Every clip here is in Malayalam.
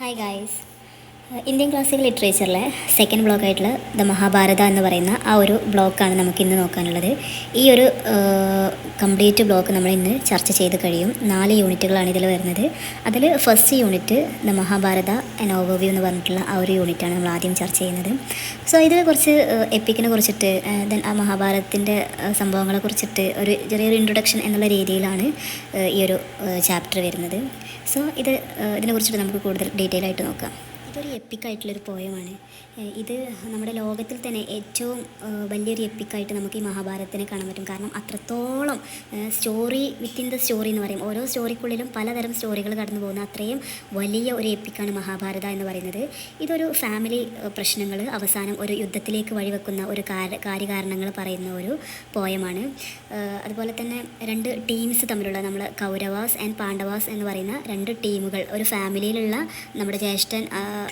Hi guys. ഇന്ത്യൻ ക്ലാസിക്കൽ ലിറ്ററേച്ചറിലെ സെക്കൻഡ് ബ്ലോക്കായിട്ടുള്ള ദ മഹാഭാരത എന്ന് പറയുന്ന ആ ഒരു ബ്ലോക്കാണ് നമുക്കിന്ന് നോക്കാനുള്ളത്. ഈ ഒരു കംപ്ലീറ്റ് ബ്ലോക്ക് നമ്മൾ ഇന്ന് ചർച്ച ചെയ്ത് കഴിയും. 4 യൂണിറ്റുകളാണ് ഇതിൽ വരുന്നത്. അതിൽ first unit the Mahabharata an overview എന്ന് പറഞ്ഞിട്ടുള്ള ആ ഒരു യൂണിറ്റാണ് നമ്മൾ ആദ്യം ചർച്ച ചെയ്യുന്നത്. സോ ഇതിൽ കുറച്ച് എപ്പിക്കിനെ കുറിച്ചിട്ട് ദെൻ ആ മഹാഭാരതത്തിൻ്റെ സംഭവങ്ങളെ കുറിച്ചിട്ട് ഒരു ചെറിയൊരു ഇൻട്രൊഡക്ഷൻ എന്നുള്ള രീതിയിലാണ് ഈ ഒരു ചാപ്റ്റർ വരുന്നത്. സോ ഇതിനെ കുറിച്ചിട്ട് നമുക്ക് കൂടുതൽ ഡീറ്റെയിൽ ആയിട്ട് നോക്കാം. ഇതൊരു എപ്പിക്കായിട്ടുള്ളൊരു പോയമാണ്. ഇത് നമ്മുടെ ലോകത്തിൽ തന്നെ ഏറ്റവും വലിയൊരു എപ്പിക്കായിട്ട് നമുക്ക് ഈ മഹാഭാരതത്തിനെ കാണാൻ പറ്റും. കാരണം അത്രത്തോളം സ്റ്റോറി വിത്തിൻ ദ സ്റ്റോറി എന്ന് പറയും. ഓരോ സ്റ്റോറിക്കുള്ളിലും പലതരം സ്റ്റോറികൾ കടന്നു പോകുന്ന അത്രയും വലിയ ഒരു എപ്പിക്കാണ് മഹാഭാരത എന്ന് പറയുന്നത്. ഇതൊരു ഫാമിലി പ്രശ്നങ്ങൾ അവസാനം ഒരു യുദ്ധത്തിലേക്ക് വഴിവെക്കുന്ന ഒരു കാര്യകാരണങ്ങൾ പറയുന്ന ഒരു പോയമാണ്. അതുപോലെ തന്നെ 2 ടീംസ് തമ്മിലുള്ള നമ്മൾ കൗരവാസ് ആൻഡ് പാണ്ഡവാസ് എന്ന് പറയുന്ന 2 ടീമുകൾ, ഒരു ഫാമിലിയിലുള്ള നമ്മുടെ ജ്യേഷ്ഠൻ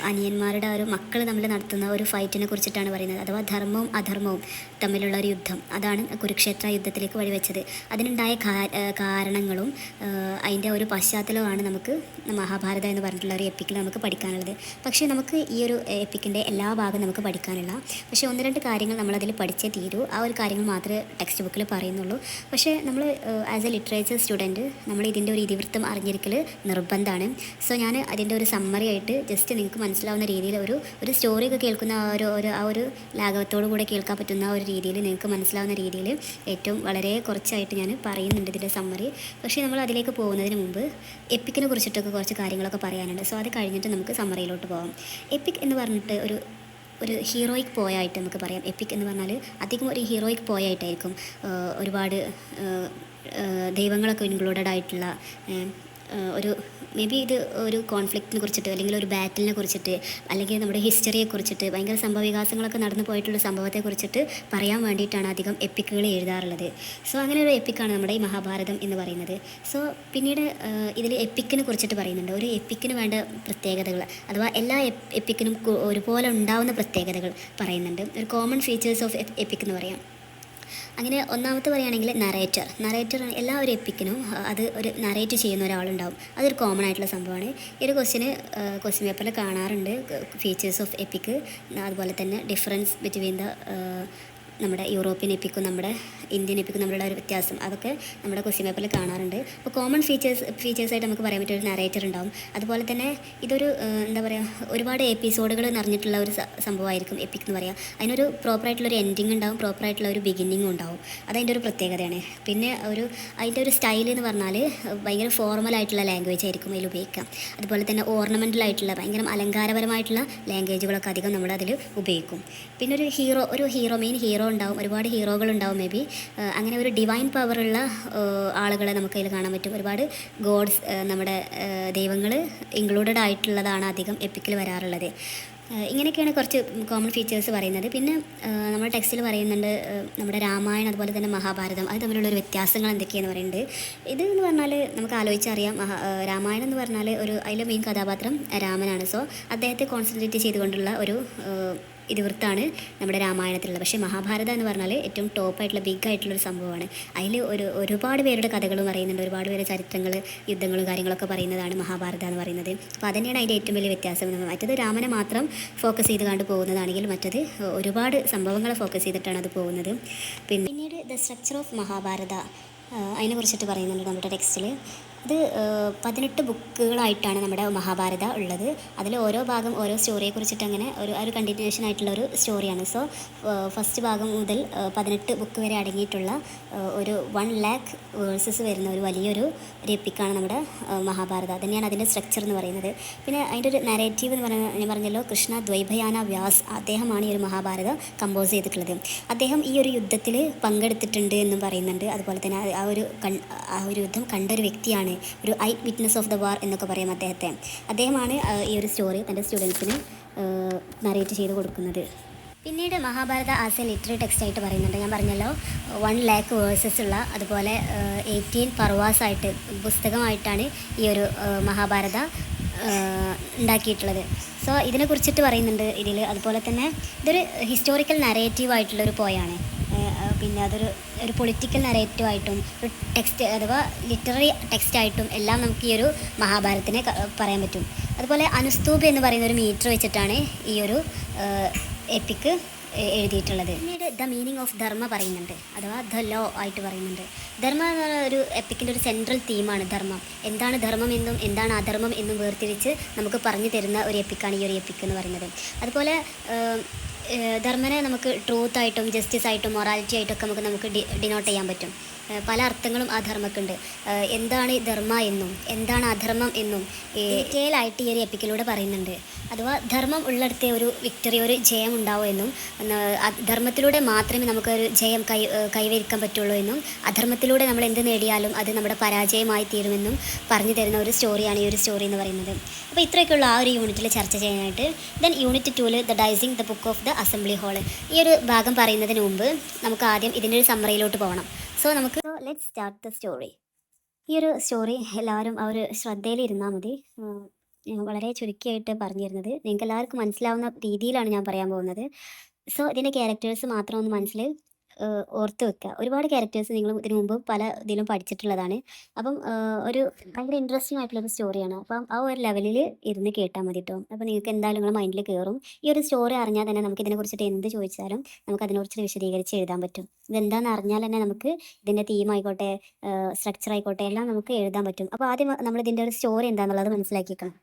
അനിയന്മാരുടെ ഒരു മക്കൾ തമ്മിൽ നടത്തുന്ന ഒരു ഫൈറ്റിനെ കുറിച്ചിട്ടാണ് പറയുന്നത്. അഥവാ ധർമ്മവും അധർമ്മവും തമ്മിലുള്ള ഒരു യുദ്ധം, അതാണ് കുരുക്ഷേത്ര യുദ്ധത്തിലേക്ക് വഴിവെച്ചത്. അതിനുണ്ടായ കാരണങ്ങളും അതിൻ്റെ ഒരു പശ്ചാത്തലവുമാണ് നമുക്ക് മഹാഭാരത എന്ന് പറഞ്ഞിട്ടുള്ള ഒരു എപ്പിക്കിൽ നമുക്ക് പഠിക്കാനുള്ളത്. പക്ഷേ നമുക്ക് ഈ ഒരു എപ്പിക്കിൻ്റെ എല്ലാ ഭാഗവും നമുക്ക് പഠിക്കാനില്ല. പക്ഷേ 1-2 കാര്യങ്ങൾ നമ്മളതിൽ പഠിച്ചേ തീരൂ. ആ ഒരു കാര്യങ്ങൾ മാത്രമേ ടെക്സ്റ്റ് ബുക്കിൽ പറയുന്നുള്ളൂ. പക്ഷേ നമ്മൾ ആസ് എ ലിറ്ററേച്ചർ സ്റ്റുഡൻറ്റ് നമ്മൾ ഇതിൻ്റെ ഒരു ഇതിവൃത്തം അറിഞ്ഞിരിക്കൽ നിർബന്ധമാണ്. സോ ഞാൻ അതിൻ്റെ ഒരു സമ്മറി ആയിട്ട് ജസ്റ്റ് നിങ്ങൾക്ക് മനസ്സിലാവുന്ന രീതിയിൽ ഒരു സ്റ്റോറിയൊക്കെ കേൾക്കുന്ന ആ ഒരു ലാഘവത്തോടു കൂടെ കേൾക്കാൻ പറ്റുന്ന ഒരു രീതിയിൽ നിങ്ങൾക്ക് മനസ്സിലാവുന്ന രീതിയിൽ ഏറ്റവും വളരെ കുറച്ചായിട്ട് ഞാൻ പറയുന്നുണ്ട് ഇതിൻ്റെ സമ്മറി. പക്ഷേ നമ്മൾ അതിലേക്ക് പോകുന്നതിന് മുമ്പ് എപ്പിക്കിനെ കുറിച്ചിട്ടൊക്കെ കുറച്ച് കാര്യങ്ങളൊക്കെ പറയാനുണ്ട്. സോ അത് കഴിഞ്ഞിട്ട് നമുക്ക് സമ്മറിയിലോട്ട് പോകാം. എപ്പിക് എന്ന് പറഞ്ഞിട്ട് ഒരു ഹീറോയിക് പോയായിട്ട് നമുക്ക് പറയാം. എപ്പിക് എന്ന് പറഞ്ഞാൽ അധികം ഒരു ഹീറോയിക് പോയായിട്ടായിരിക്കും. ഒരുപാട് ദൈവങ്ങളൊക്കെ ഇൻക്ലൂഡഡ് ആയിട്ടുള്ള ഒരു മേ ബി ഇത് ഒരു കോൺഫ്ലിക്റ്റിനെ കുറിച്ചിട്ട് അല്ലെങ്കിൽ ഒരു ബാറ്റിലിനെ കുറിച്ചിട്ട് അല്ലെങ്കിൽ നമ്മുടെ ഹിസ്റ്ററിയെ കുറിച്ചിട്ട് ഭയങ്കര സംഭവവികാസങ്ങളൊക്കെ നടന്നു പോയിട്ടുള്ള സംഭവത്തെ കുറിച്ചിട്ട് പറയാൻ വേണ്ടിയിട്ടാണ് അധികം എപ്പിക്കുകൾ എഴുതാറുള്ളത്. സോ അങ്ങനെ ഒരു എപ്പിക്കാണ് നമ്മുടെ ഈ മഹാഭാരതം എന്ന് പറയുന്നത്. സോ പിന്നീട് ഇതിൽ എപ്പിക്കിനെ കുറിച്ചിട്ട് പറയുന്നുണ്ട്. ഒരു എപ്പിക്കിന് വേണ്ട പ്രത്യേകതകൾ അഥവാ എല്ലാ എപ്പിക്കിനും ഒരുപോലെ ഉണ്ടാവുന്ന പ്രത്യേകതകൾ പറയുന്നുണ്ട്. ഒരു കോമൺ ഫീച്ചേഴ്സ് ഓഫ് എപ്പിക് എന്ന് പറയാം. അങ്ങനെ ഒന്നാമത്തെ പറയുകയാണെങ്കിൽ നറേറ്റർ എല്ലാ ഒരു എപ്പിക്കിനും അത് ഒരു നറേറ്റ് ചെയ്യുന്ന ഒരാളുണ്ടാവും. അതൊരു കോമൺ ആയിട്ടുള്ള സംഭവമാണ്. ഈ ഒരു ക്വസ്റ്റ്യൻ പേപ്പറിൽ കാണാറുണ്ട്. ഫീച്ചേഴ്സ് ഓഫ് എപ്പിക്, അതുപോലെ തന്നെ ഡിഫറൻസ് ബിറ്റ്വീൻ ദ നമ്മുടെ യൂറോപ്യൻ എപ്പിക്കും നമ്മുടെ ഇന്ത്യൻ എപ്പിക്കും തമ്മിലുള്ള ഒരു വ്യത്യാസം, അതൊക്കെ നമ്മുടെ ക്വസ്റ്റ്യൻ പേപ്പറിൽ കാണാറുണ്ട്. അപ്പോൾ കോമൺ ഫീച്ചേഴ്സായിട്ട് നമുക്ക് പറയാൻ പറ്റിയ ഒരു നറേറ്റർ ഉണ്ടാവും. അതുപോലെ തന്നെ ഇതൊരു എന്താ പറയുക, ഒരുപാട് എപ്പിസോഡുകൾ നിറഞ്ഞിട്ടുള്ള ഒരു സംഭവമായിരിക്കും എപ്പിക് എന്ന് പറയുക. അതിനൊരു പ്രോപ്പറായിട്ടുള്ളൊരു എൻഡിങ് ഉണ്ടാവും, പ്രോപ്പറായിട്ടുള്ള ഒരു ബിഗിന്നിങ്ങും ഉണ്ടാവും. അതതിൻ്റെ ഒരു പ്രത്യേകതയാണ്. പിന്നെ അതിൻ്റെ ഒരു സ്റ്റൈൽ എന്ന് പറഞ്ഞാൽ ഭയങ്കര ഫോർമലായിട്ടുള്ള ലാംഗ്വേജ് ആയിരിക്കും അതിൽ ഉപയോഗിക്കാം. അതുപോലെ തന്നെ ഓർണമെൻ്റലായിട്ടുള്ള ഭയങ്കര അലങ്കാരപരമായിട്ടുള്ള ലാംഗ്വേജുകളൊക്കെ അധികം നമ്മളതിൽ ഉപയോഗിക്കും. പിന്നെ മെയിൻ ഹീറോ ഉണ്ടാവും, ഒരുപാട് ഹീറോകളുണ്ടാവും. മേ ബി അങ്ങനെ ഒരു ഡിവൈൻ പവറുള്ള ആളുകളെ നമുക്കതിൽ കാണാൻ പറ്റും. ഒരുപാട് ഗോഡ്സ്, നമ്മുടെ ദൈവങ്ങൾ ഇൻക്ലൂഡഡ് ആയിട്ടുള്ളതാണ് അധികം എപ്പിക്കിൽ വരാറുള്ളത്. ഇങ്ങനെയൊക്കെയാണ് കുറച്ച് കോമൺ ഫീച്ചേഴ്സ് പറയുന്നത്. പിന്നെ നമ്മുടെ ടെക്സ്റ്റിൽ പറയുന്നുണ്ട് നമ്മുടെ രാമായണം അതുപോലെ തന്നെ മഹാഭാരതം അത് തമ്മിലുള്ളൊരു വ്യത്യാസങ്ങൾ എന്തൊക്കെയാണെന്ന് പറയുന്നുണ്ട്. ഇത് എന്ന് പറഞ്ഞാൽ നമുക്ക് ആലോചിച്ചറിയാം. രാമായണം എന്ന് പറഞ്ഞാൽ അതിലെ മെയിൻ കഥാപാത്രം രാമനാണ്. സോ അദ്ദേഹത്തെ കോൺസെൻട്രേറ്റ് ചെയ്തുകൊണ്ടുള്ള ഒരു ഇതിവൃത്താണ് നമ്മുടെ രാമായണത്തിലുള്ളത്. പക്ഷേ മഹാഭാരതം എന്ന് പറഞ്ഞാൽ ഏറ്റവും ടോപ്പായിട്ടുള്ള ബിഗ്ഗായിട്ടുള്ളൊരു സംഭവമാണ്. അതിൽ ഒരുപാട് പേരുടെ കഥകളും പറയുന്നുണ്ട്, ഒരുപാട് പേരുടെ ചരിത്രങ്ങൾ, യുദ്ധങ്ങളും കാര്യങ്ങളൊക്കെ പറയുന്നതാണ് മഹാഭാരതം എന്ന് പറയുന്നത്. അപ്പോൾ അതുതന്നെയാണ് അതിൻ്റെ ഏറ്റവും വലിയ വ്യത്യാസം. മറ്റത് രാമനെ മാത്രം ഫോക്കസ് ചെയ്ത് കണ്ട് പോകുന്നതാണെങ്കിൽ മറ്റത് ഒരുപാട് സംഭവങ്ങളെ ഫോക്കസ് ചെയ്തിട്ടാണ് അത് പോകുന്നത്. പിന്നീട് ദ സ്ട്രക്ചർ ഓഫ് മഹാഭാരത അതിനെ കുറിച്ചിട്ട് പറയുന്നുണ്ട് നമ്മുടെ ടെക്സ്റ്റിൽ. അത് 18 ബുക്കുകളായിട്ടാണ് നമ്മുടെ മഹാഭാരത ഉള്ളത്. അതിൽ ഓരോ ഭാഗം ഓരോ സ്റ്റോറിയെ കുറിച്ചിട്ട് അങ്ങനെ ഒരു കണ്ടിന്യൂഷൻ ആയിട്ടുള്ള ഒരു സ്റ്റോറിയാണ്. സോ ഫസ്റ്റ് ഭാഗം മുതൽ 18 ബുക്ക് വരെ അടങ്ങിയിട്ടുള്ള ഒരു 1,00,000 വേഴ്സസ് വരുന്ന ഒരു വലിയൊരു എപ്പിക്കാണ് നമ്മുടെ മഹാഭാരത. തന്നെയാണ് അതിൻ്റെ സ്ട്രക്ചർ എന്ന് പറയുന്നത്. പിന്നെ അതിൻ്റെ ഒരു നരേറ്റീവ് എന്ന് പറയുന്നത് ഞാൻ പറഞ്ഞല്ലോ, കൃഷ്ണ ദ്വൈഭയാന വ്യാസ്, അദ്ദേഹമാണ് ഈ ഒരു മഹാഭാരത കമ്പോസ് ചെയ്തിട്ടുള്ളത്. അദ്ദേഹം ഈ ഒരു യുദ്ധത്തിൽ പങ്കെടുത്തിട്ടുണ്ട് എന്നും പറയുന്നുണ്ട്. അതുപോലെ തന്നെ ആ ഒരു യുദ്ധം കണ്ടൊരു വ്യക്തിയാണ്, ഒരു I witness of the war എന്നൊക്കെ പറയാം അദ്ദേഹത്തെ. അദ്ദേഹമാണ് ഈ ഒരു സ്റ്റോറി തൻ്റെ സ്റ്റുഡൻസിന് നറേറ്റ് ചെയ്ത് കൊടുക്കുന്നത്. പിന്നീട് മഹാഭാരത ആസ് എ ലിറ്റററി ടെക്സ്റ്റായിട്ട് പറയുന്നുണ്ട്. ഞാൻ പറഞ്ഞല്ലോ 1,00,000 വേഴ്സസ് ഉള്ള, അതുപോലെ 18 പർവാസായിട്ട് പുസ്തകമായിട്ടാണ് ഈ ഒരു മഹാഭാരത ഉണ്ടാക്കിയിട്ടുള്ളത്. സോ ഇതിനെക്കുറിച്ചിട്ട് പറയുന്നുണ്ട് ഇതിൽ. അതുപോലെ തന്നെ ഇതൊരു ഹിസ്റ്റോറിക്കൽ നറേറ്റീവ് ആയിട്ടുള്ളൊരു പോയാണ്. പിന്നെ അതൊരു ഒരു പൊളിറ്റിക്കൽ നരേറ്റീവായിട്ടും ഒരു ടെക്സ്റ്റ് അഥവാ ലിറ്റററി ടെക്സ്റ്റായിട്ടും എല്ലാം നമുക്ക് ഈ ഒരു മഹാഭാരതത്തിനെ പറയാൻ പറ്റും. അതുപോലെ അനുസ്തൂപ് എന്ന് പറയുന്ന ഒരു മീറ്റർ വെച്ചിട്ടാണ് ഈ ഒരു എപ്പിക്ക് എഴുതിയിട്ടുള്ളത്. പിന്നീട് ദ മീനിങ് ഓഫ് ധർമ്മ പറയുന്നുണ്ട്, അഥവാ ദ ലോ ആയിട്ട് പറയുന്നുണ്ട്. ധർമ്മ എന്ന് പറയുന്ന ഒരു എപ്പിക്കിൻ്റെ ഒരു സെൻട്രൽ തീമാണ് ധർമ്മം. എന്താണ് ധർമ്മം എന്നും എന്താണ് അധർമ്മം എന്നും വേർതിരിച്ച് നമുക്ക് പറഞ്ഞു തരുന്ന ഒരു എപ്പിക്കാണ് ഈ ഒരു എപ്പിക്ക് എന്ന് പറയുന്നത്. അതുപോലെ ധർമ്മനെ നമുക്ക് ട്രൂത്തായിട്ടും ജസ്റ്റിസ് മൊറാലിറ്റി ആയിട്ടൊക്കെ നമുക്ക് ഡിനോട്ട് ചെയ്യാൻ പറ്റും. പല അർത്ഥങ്ങളും ആ ധർമ്മക്കുണ്ട്. എന്താണ് ധർമ്മ എന്നും എന്താണ് അധർമ്മം എന്നും ഡീറ്റെയിൽ ആയിട്ട് ഈ ഒരു എപ്പിക്കിലൂടെ പറയുന്നുണ്ട്. അഥവാ ധർമ്മം ഉള്ളിടത്തെ ഒരു വിക്ടറി, ഒരു ജയം ഉണ്ടാവും എന്നും ധർമ്മത്തിലൂടെ മാത്രമേ നമുക്കൊരു ജയം കൈവരിക്കാൻ പറ്റുള്ളൂ എന്നും അധർമ്മത്തിലൂടെ നമ്മൾ എന്ത് നേടിയാലും അത് നമ്മുടെ പരാജയമായി തീരുമെന്നും പറഞ്ഞു തരുന്ന ഒരു സ്റ്റോറിയാണ് ഈ ഒരു സ്റ്റോറി എന്ന് പറയുന്നത്. അപ്പോൾ ഇത്രയൊക്കെയുള്ള ആ ഒരു യൂണിറ്റിൽ ചർച്ച ചെയ്യാനായിട്ട്. Then unit 2 the dicing the book of the assembly hall. ഈ ഒരു ഭാഗം പറയുന്നതിന് മുമ്പ് നമുക്ക് ആദ്യം ഇതിൻ്റെ ഒരു സമ്മറിയിലോട്ട് പോകണം. So let's start the story. ഈ ഒരു സ്റ്റോറി എല്ലാവരും ആ ഒരു ശ്രദ്ധയിലിരുന്നാൽ മതി. വളരെ ചുരുക്കിയായിട്ട് പറഞ്ഞു തരുന്നത് നിങ്ങൾക്ക് എല്ലാവർക്കും മനസ്സിലാവുന്ന രീതിയിലാണ് ഞാൻ പറയാൻ പോകുന്നത്. സോ ഇതിൻ്റെ ക്യാരക്ടേഴ്സ് മാത്രം ഒന്ന് മനസ്സിൽ ഓർത്ത് വെക്കുക. ഒരുപാട് ക്യാരക്ടേഴ്സ് നിങ്ങൾ ഇതിനു മുമ്പ് പല ഇതിലും പഠിച്ചിട്ടുള്ളതാണ്. അപ്പം ഒരു ഭയങ്കര ഇൻട്രസ്റ്റിംഗ് ആയിട്ടുള്ളൊരു സ്റ്റോറിയാണ്. അപ്പം ആ ഒരു ലെവലിൽ ഇരുന്ന് കേട്ടാൽ മതി കേട്ടോ. അപ്പോൾ നിങ്ങൾക്ക് എന്തായാലും നിങ്ങളുടെ മൈൻഡിൽ കയറും. ഈ ഒരു സ്റ്റോറി അറിഞ്ഞാൽ തന്നെ നമുക്ക് ഇതിനെക്കുറിച്ചിട്ട് എന്ത് ചോദിച്ചാലും നമുക്ക് അതിനെക്കുറിച്ച് വിശദീകരിച്ച് എഴുതാൻ പറ്റും. ഇതെന്താണെന്ന് അറിഞ്ഞാൽ തന്നെ നമുക്ക് ഇതിൻ്റെ തീം ആയിക്കോട്ടെ, സ്ട്രക്ചർ ആയിക്കോട്ടെ എല്ലാം നമുക്ക് എഴുതാൻ പറ്റും. അപ്പോൾ ആദ്യം നമ്മൾ ഇതിൻ്റെ ഒരു സ്റ്റോറി എന്താണെന്നുള്ളത് മനസ്സിലാക്കിയേക്കണം.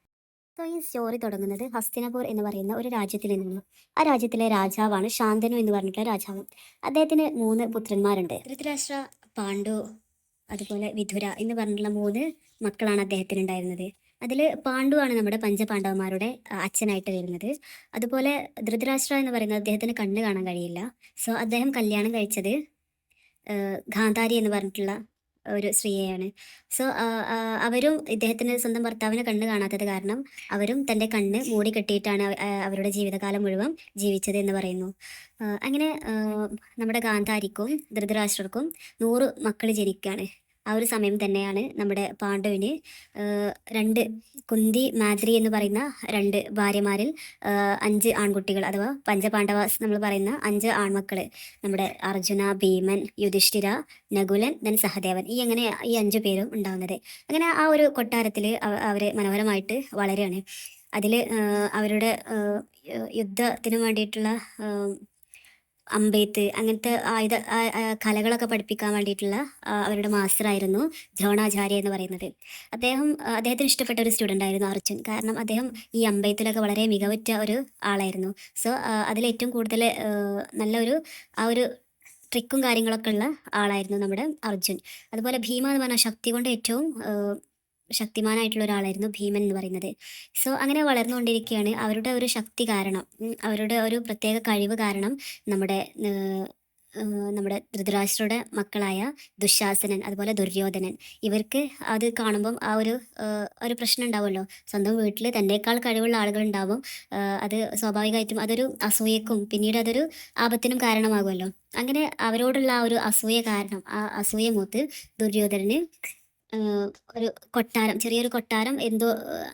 സോ ഈ സ്റ്റോറി തുടങ്ങുന്നത് ഹസ്തിനപൂർ എന്ന് പറയുന്ന ഒരു രാജ്യത്തിൽ നിന്നാണ്. ആ രാജ്യത്തിലെ രാജാവാണ് ശാന്തനു എന്ന് പറഞ്ഞിട്ടുള്ള രാജാവ്. അദ്ദേഹത്തിന് 3 പുത്രന്മാരുണ്ട്. ധൃതരാഷ്ട്ര, പാണ്ഡു, അതുപോലെ വിതുര എന്ന് പറഞ്ഞിട്ടുള്ള 3 മക്കളാണ് അദ്ദേഹത്തിന് ഉണ്ടായിരുന്നത്. അതിൽ പാണ്ഡു ആണ് നമ്മുടെ പഞ്ചപാണ്ഡവന്മാരുടെ അച്ഛനായിട്ട് വരുന്നത്. അതുപോലെ ധൃതരാഷ്ട്ര എന്ന് പറയുന്നത് അദ്ദേഹത്തിന് കണ്ണ് കാണാൻ കഴിയില്ല. സോ അദ്ദേഹം കല്യാണം കഴിച്ചത് ഗാന്ധാരി എന്ന് പറഞ്ഞിട്ടുള്ള ഒരു സ്ത്രീയെയാണ്. സോ അവരും ഇദ്ദേഹത്തിന് സ്വന്തം ഭർത്താവിന് കണ്ണ് കാണാത്തത് കാരണം അവരും തൻ്റെ കണ്ണ് മൂടി കെട്ടിയിട്ടാണ് അവരുടെ ജീവിതകാലം മുഴുവൻ ജീവിച്ചത് എന്ന് പറയുന്നു. അങ്ങനെ നമ്മുടെ ഗാന്ധാരിക്കും ധൃതരാഷ്ട്രർക്കും 100 മക്കൾ ജനിക്കുകയാണ്. ആ ഒരു സമയം തന്നെയാണ് നമ്മുടെ പാണ്ഡുവിന് 2 കുന്തി, മാദ്രി എന്ന് പറയുന്ന 2 ഭാര്യമാരിൽ 5 ആൺകുട്ടികൾ, അഥവാ പഞ്ചപാണ്ഡവാസ് നമ്മൾ പറയുന്ന 5 ആൺമക്കൾ, നമ്മുടെ അർജുന, ഭീമൻ, യുധിഷ്ഠിര, നകുലൻ, ദെൻ സഹദേവൻ, ഈ 5 പേരും ഉണ്ടാകുന്നത്. അങ്ങനെ ആ ഒരു കൊട്ടാരത്തിൽ അവർ മനോഹരമായിട്ട് വളരുകയാണ്. അതിൽ അവരുടെ യുദ്ധത്തിന് വേണ്ടിയിട്ടുള്ള അമ്പെയ്ത്ത് അങ്ങനത്തെ കലകളൊക്കെ പഠിപ്പിക്കാൻ വേണ്ടിയിട്ടുള്ള അവരുടെ മാസ്റ്ററായിരുന്നു ദ്രോണാചാര്യ എന്ന് പറയുന്നത്. അദ്ദേഹത്തിന് ഇഷ്ടപ്പെട്ട ഒരു സ്റ്റുഡൻ്റ് ആയിരുന്നു അർജുൻ. കാരണം അദ്ദേഹം ഈ അമ്പെയ്ത്തിലൊക്കെ വളരെ മികവുറ്റ ഒരു ആളായിരുന്നു. സോ അതിലേറ്റവും കൂടുതൽ നല്ലൊരു ആ ഒരു ട്രിക്കും കാര്യങ്ങളൊക്കെ ഉള്ള ആളായിരുന്നു നമ്മുടെ അർജുൻ. അതുപോലെ ഭീമ എന്ന് പറഞ്ഞാൽ ശക്തി കൊണ്ട് ഏറ്റവും ശക്തിമാനായിട്ടുള്ള ഒരാളായിരുന്നു ഭീമൻ എന്ന് പറയുന്നത്. സോ അങ്ങനെ വളർന്നുകൊണ്ടിരിക്കുകയാണ്. അവരുടെ ഒരു ശക്തി കാരണം, അവരുടെ ഒരു പ്രത്യേക കഴിവ് കാരണം നമ്മുടെ നമ്മുടെ ധൃതരാഷ്ട്രയുടെ മക്കളായ ദുശാസനൻ, അതുപോലെ ദുര്യോധനൻ, ഇവർക്ക് അത് കാണുമ്പം ആ ഒരു പ്രശ്നം ഉണ്ടാവുമല്ലോ. സ്വന്തം വീട്ടിൽ തന്നേക്കാൾ കഴിവുള്ള ആളുകളുണ്ടാവും. അത് സ്വാഭാവികമായിട്ടും അതൊരു അസൂയക്കും പിന്നീട് അതൊരു ആപത്തിനും കാരണമാകുമല്ലോ. അങ്ങനെ അവരോടുള്ള ആ ഒരു അസൂയ കാരണം, ആ അസൂയ മൂത്ത് ദുര്യോധനന് ഒരു കൊട്ടാരം, ചെറിയൊരു കൊട്ടാരം, എന്തോ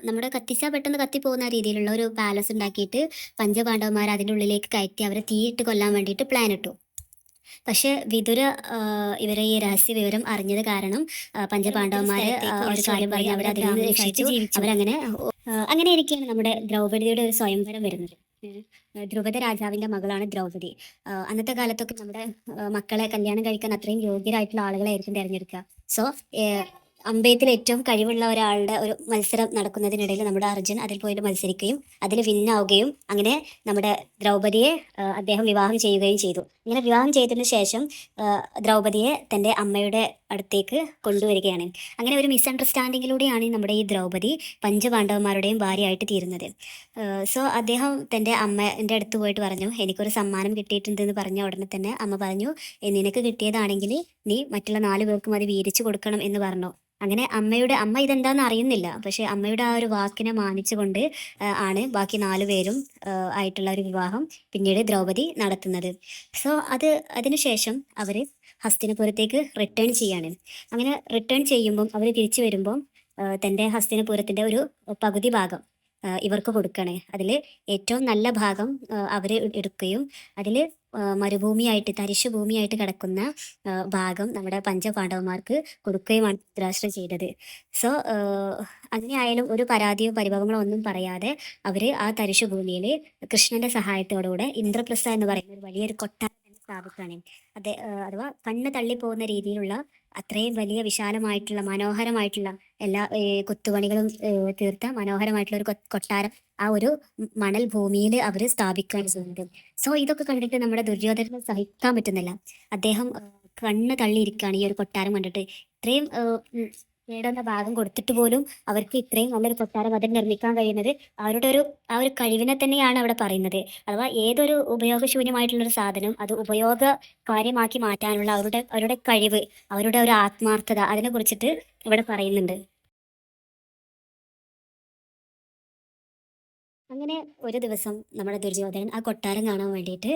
നമ്മുടെ കത്തിച്ചാൽ പെട്ടെന്ന് കത്തിപ്പോകുന്ന രീതിയിലുള്ള ഒരു പാലസ് ഉണ്ടാക്കിയിട്ട് പഞ്ചപാണ്ഡവന്മാർ അതിൻ്റെ ഉള്ളിലേക്ക് കയറ്റി അവരെ തീയിട്ട് കൊല്ലാൻ വേണ്ടിയിട്ട് പ്ലാൻ ഇട്ടു. പക്ഷേ വിതുര ഇവരെ ഈ രഹസ്യ വിവരം അറിഞ്ഞത് കാരണം പഞ്ചപാണ്ഡവന്മാർ ഒരു കാര്യം പറഞ്ഞ് അവരെ അതിൽ നിന്ന് രക്ഷിച്ചു. അങ്ങനെ ഇരിക്കുകയാണ് നമ്മുടെ ദ്രൗപദിയുടെ ഒരു സ്വയംവരം വരുന്നത്. ധ്രുപദ രാജാവിൻ്റെ മകളാണ് ദ്രൗപദി. അന്നത്തെ കാലത്തൊക്കെ നമ്മുടെ മക്കളെ കല്യാണം കഴിക്കാൻ അത്രയും യോഗ്യരായിട്ടുള്ള ആളുകളായിരിക്കും തിരഞ്ഞെടുക്കുക. സോ അമ്പെയ്ത്തിൽ ഏറ്റവും കഴിവുള്ള ഒരാളുടെ ഒരു മത്സരം നടക്കുന്നതിനിടയിൽ നമ്മുടെ അർജുൻ അതിൽ പോയിട്ട് മത്സരിക്കുകയും അതിൽ വിന്നാവുകയും അങ്ങനെ നമ്മുടെ ദ്രൗപദിയെ അദ്ദേഹം വിവാഹം ചെയ്യുകയും ചെയ്തു. ഇങ്ങനെ വിവാഹം ചെയ്തതിനു ശേഷം ദ്രൗപദിയെ തൻ്റെ അമ്മയുടെ അടുത്തേക്ക് കൊണ്ടുവരികയാണ്. അങ്ങനെ ഒരു മിസ്അണ്ടർസ്റ്റാൻഡിങ്ങിലൂടെയാണ് നമ്മുടെ ഈ ദ്രൗപദി പഞ്ചപാണ്ഡവന്മാരുടെയും ഭാര്യയായിട്ട് തീരുന്നത്. സോ അദ്ദേഹം തൻ്റെ അമ്മേൻ്റെ അടുത്ത് പോയിട്ട് പറഞ്ഞു, എനിക്കൊരു സമ്മാനം കിട്ടിയിട്ടുണ്ടെന്ന് പറഞ്ഞ ഉടനെ തന്നെ അമ്മ പറഞ്ഞു, നിനക്ക് കിട്ടിയതാണെങ്കിൽ നീ മറ്റുള്ള 4 പേർക്കും അത് വീതിച്ചു കൊടുക്കണം എന്ന് പറഞ്ഞു. അങ്ങനെ അമ്മ ഇതെന്താണെന്ന് അറിയുന്നില്ല. പക്ഷേ അമ്മയുടെ ആ ഒരു വാക്കിനെ മാനിച്ചുകൊണ്ട് ആണ് ബാക്കി 4 പേരും ആയിട്ടുള്ള ഒരു വിവാഹം പിന്നീട് ദ്രൗപദി നടത്തുന്നത്. സോ അതിനുശേഷം അവർ ഹസ്തിനപുരത്തേക്ക് റിട്ടേൺ ചെയ്യാണ്. അങ്ങനെ റിട്ടേൺ ചെയ്യുമ്പം അവർ തിരിച്ചു വരുമ്പം തൻ്റെ ഹസ്തിനപുരത്തിൻ്റെ ഒരു പകുതി ഭാഗം ഇവർക്ക് കൊടുക്കണേ. അതിൽ ഏറ്റവും നല്ല ഭാഗം അവർ എടുക്കുകയും അതിൽ മരുഭൂമിയായിട്ട് തരിശു ഭൂമിയായിട്ട് കിടക്കുന്ന ഭാഗം നമ്മുടെ പഞ്ചപാണ്ഡവന്മാർക്ക് കൊടുക്കുകയുമാണ് ധൃതരാഷ്ട്രർ ചെയ്തത്. സോ അങ്ങനെയായാലും ഒരു പരാതിയോ പരിഭവങ്ങളോ ഒന്നും പറയാതെ അവർ ആ തരിശു ഭൂമിയിൽ കൃഷ്ണന്റെ സഹായത്തോടുകൂടെ ഇന്ദ്രപ്രസ്ഥ എന്ന് പറയുന്ന ഒരു വലിയൊരു കൊട്ടാരം തന്നെ സ്ഥാപിക്കുകയാണ്. അഥവാ കണ്ണ് തള്ളിപ്പോകുന്ന രീതിയിലുള്ള അത്രയും വലിയ വിശാലമായിട്ടുള്ള മനോഹരമായിട്ടുള്ള എല്ലാ കൊത്തുപണികളും തീർത്ത മനോഹരമായിട്ടുള്ള ഒരു കൊട്ടാരം ആ ഒരു മണൽ ഭൂമിയിൽ അവർ സ്ഥാപിക്കുകയാണ് ചെയ്യുന്നത്. സോ ഇതൊക്കെ കണ്ടിട്ട് നമ്മുടെ ദുര്യോധനന് സഹിക്കാൻ പറ്റുന്നില്ല. അദ്ദേഹം കണ്ണ് തള്ളിയിരിക്കുകയാണ് ഈ ഒരു കൊട്ടാരം കണ്ടിട്ട്. ഇത്രയും കേടുന്ന ഭാഗം കൊടുത്തിട്ട് പോലും അവർക്ക് ഇത്രയും നല്ലൊരു കൊട്ടാരം അതിൽ നിർമ്മിക്കാൻ കഴിയുന്നത് അവരുടെ ആ ഒരു കഴിവിനെ തന്നെയാണ് അവിടെ പറയുന്നത്. അഥവാ ഏതൊരു ഉപയോഗശൂന്യമായിട്ടുള്ളൊരു സാധനം അത് ഉപയോഗകാര്യമാക്കി മാറ്റാനുള്ള അവരുടെ കഴിവ്, അവരുടെ ഒരു ആത്മാർത്ഥത അതിനെ കുറിച്ചിട്ട് ഇവിടെ പറയുന്നുണ്ട്. അങ്ങനെ ഒരു ദിവസം നമ്മുടെ ദുര്യോധനൻ ആ കൊട്ടാരം കാണാൻ വേണ്ടിയിട്ട്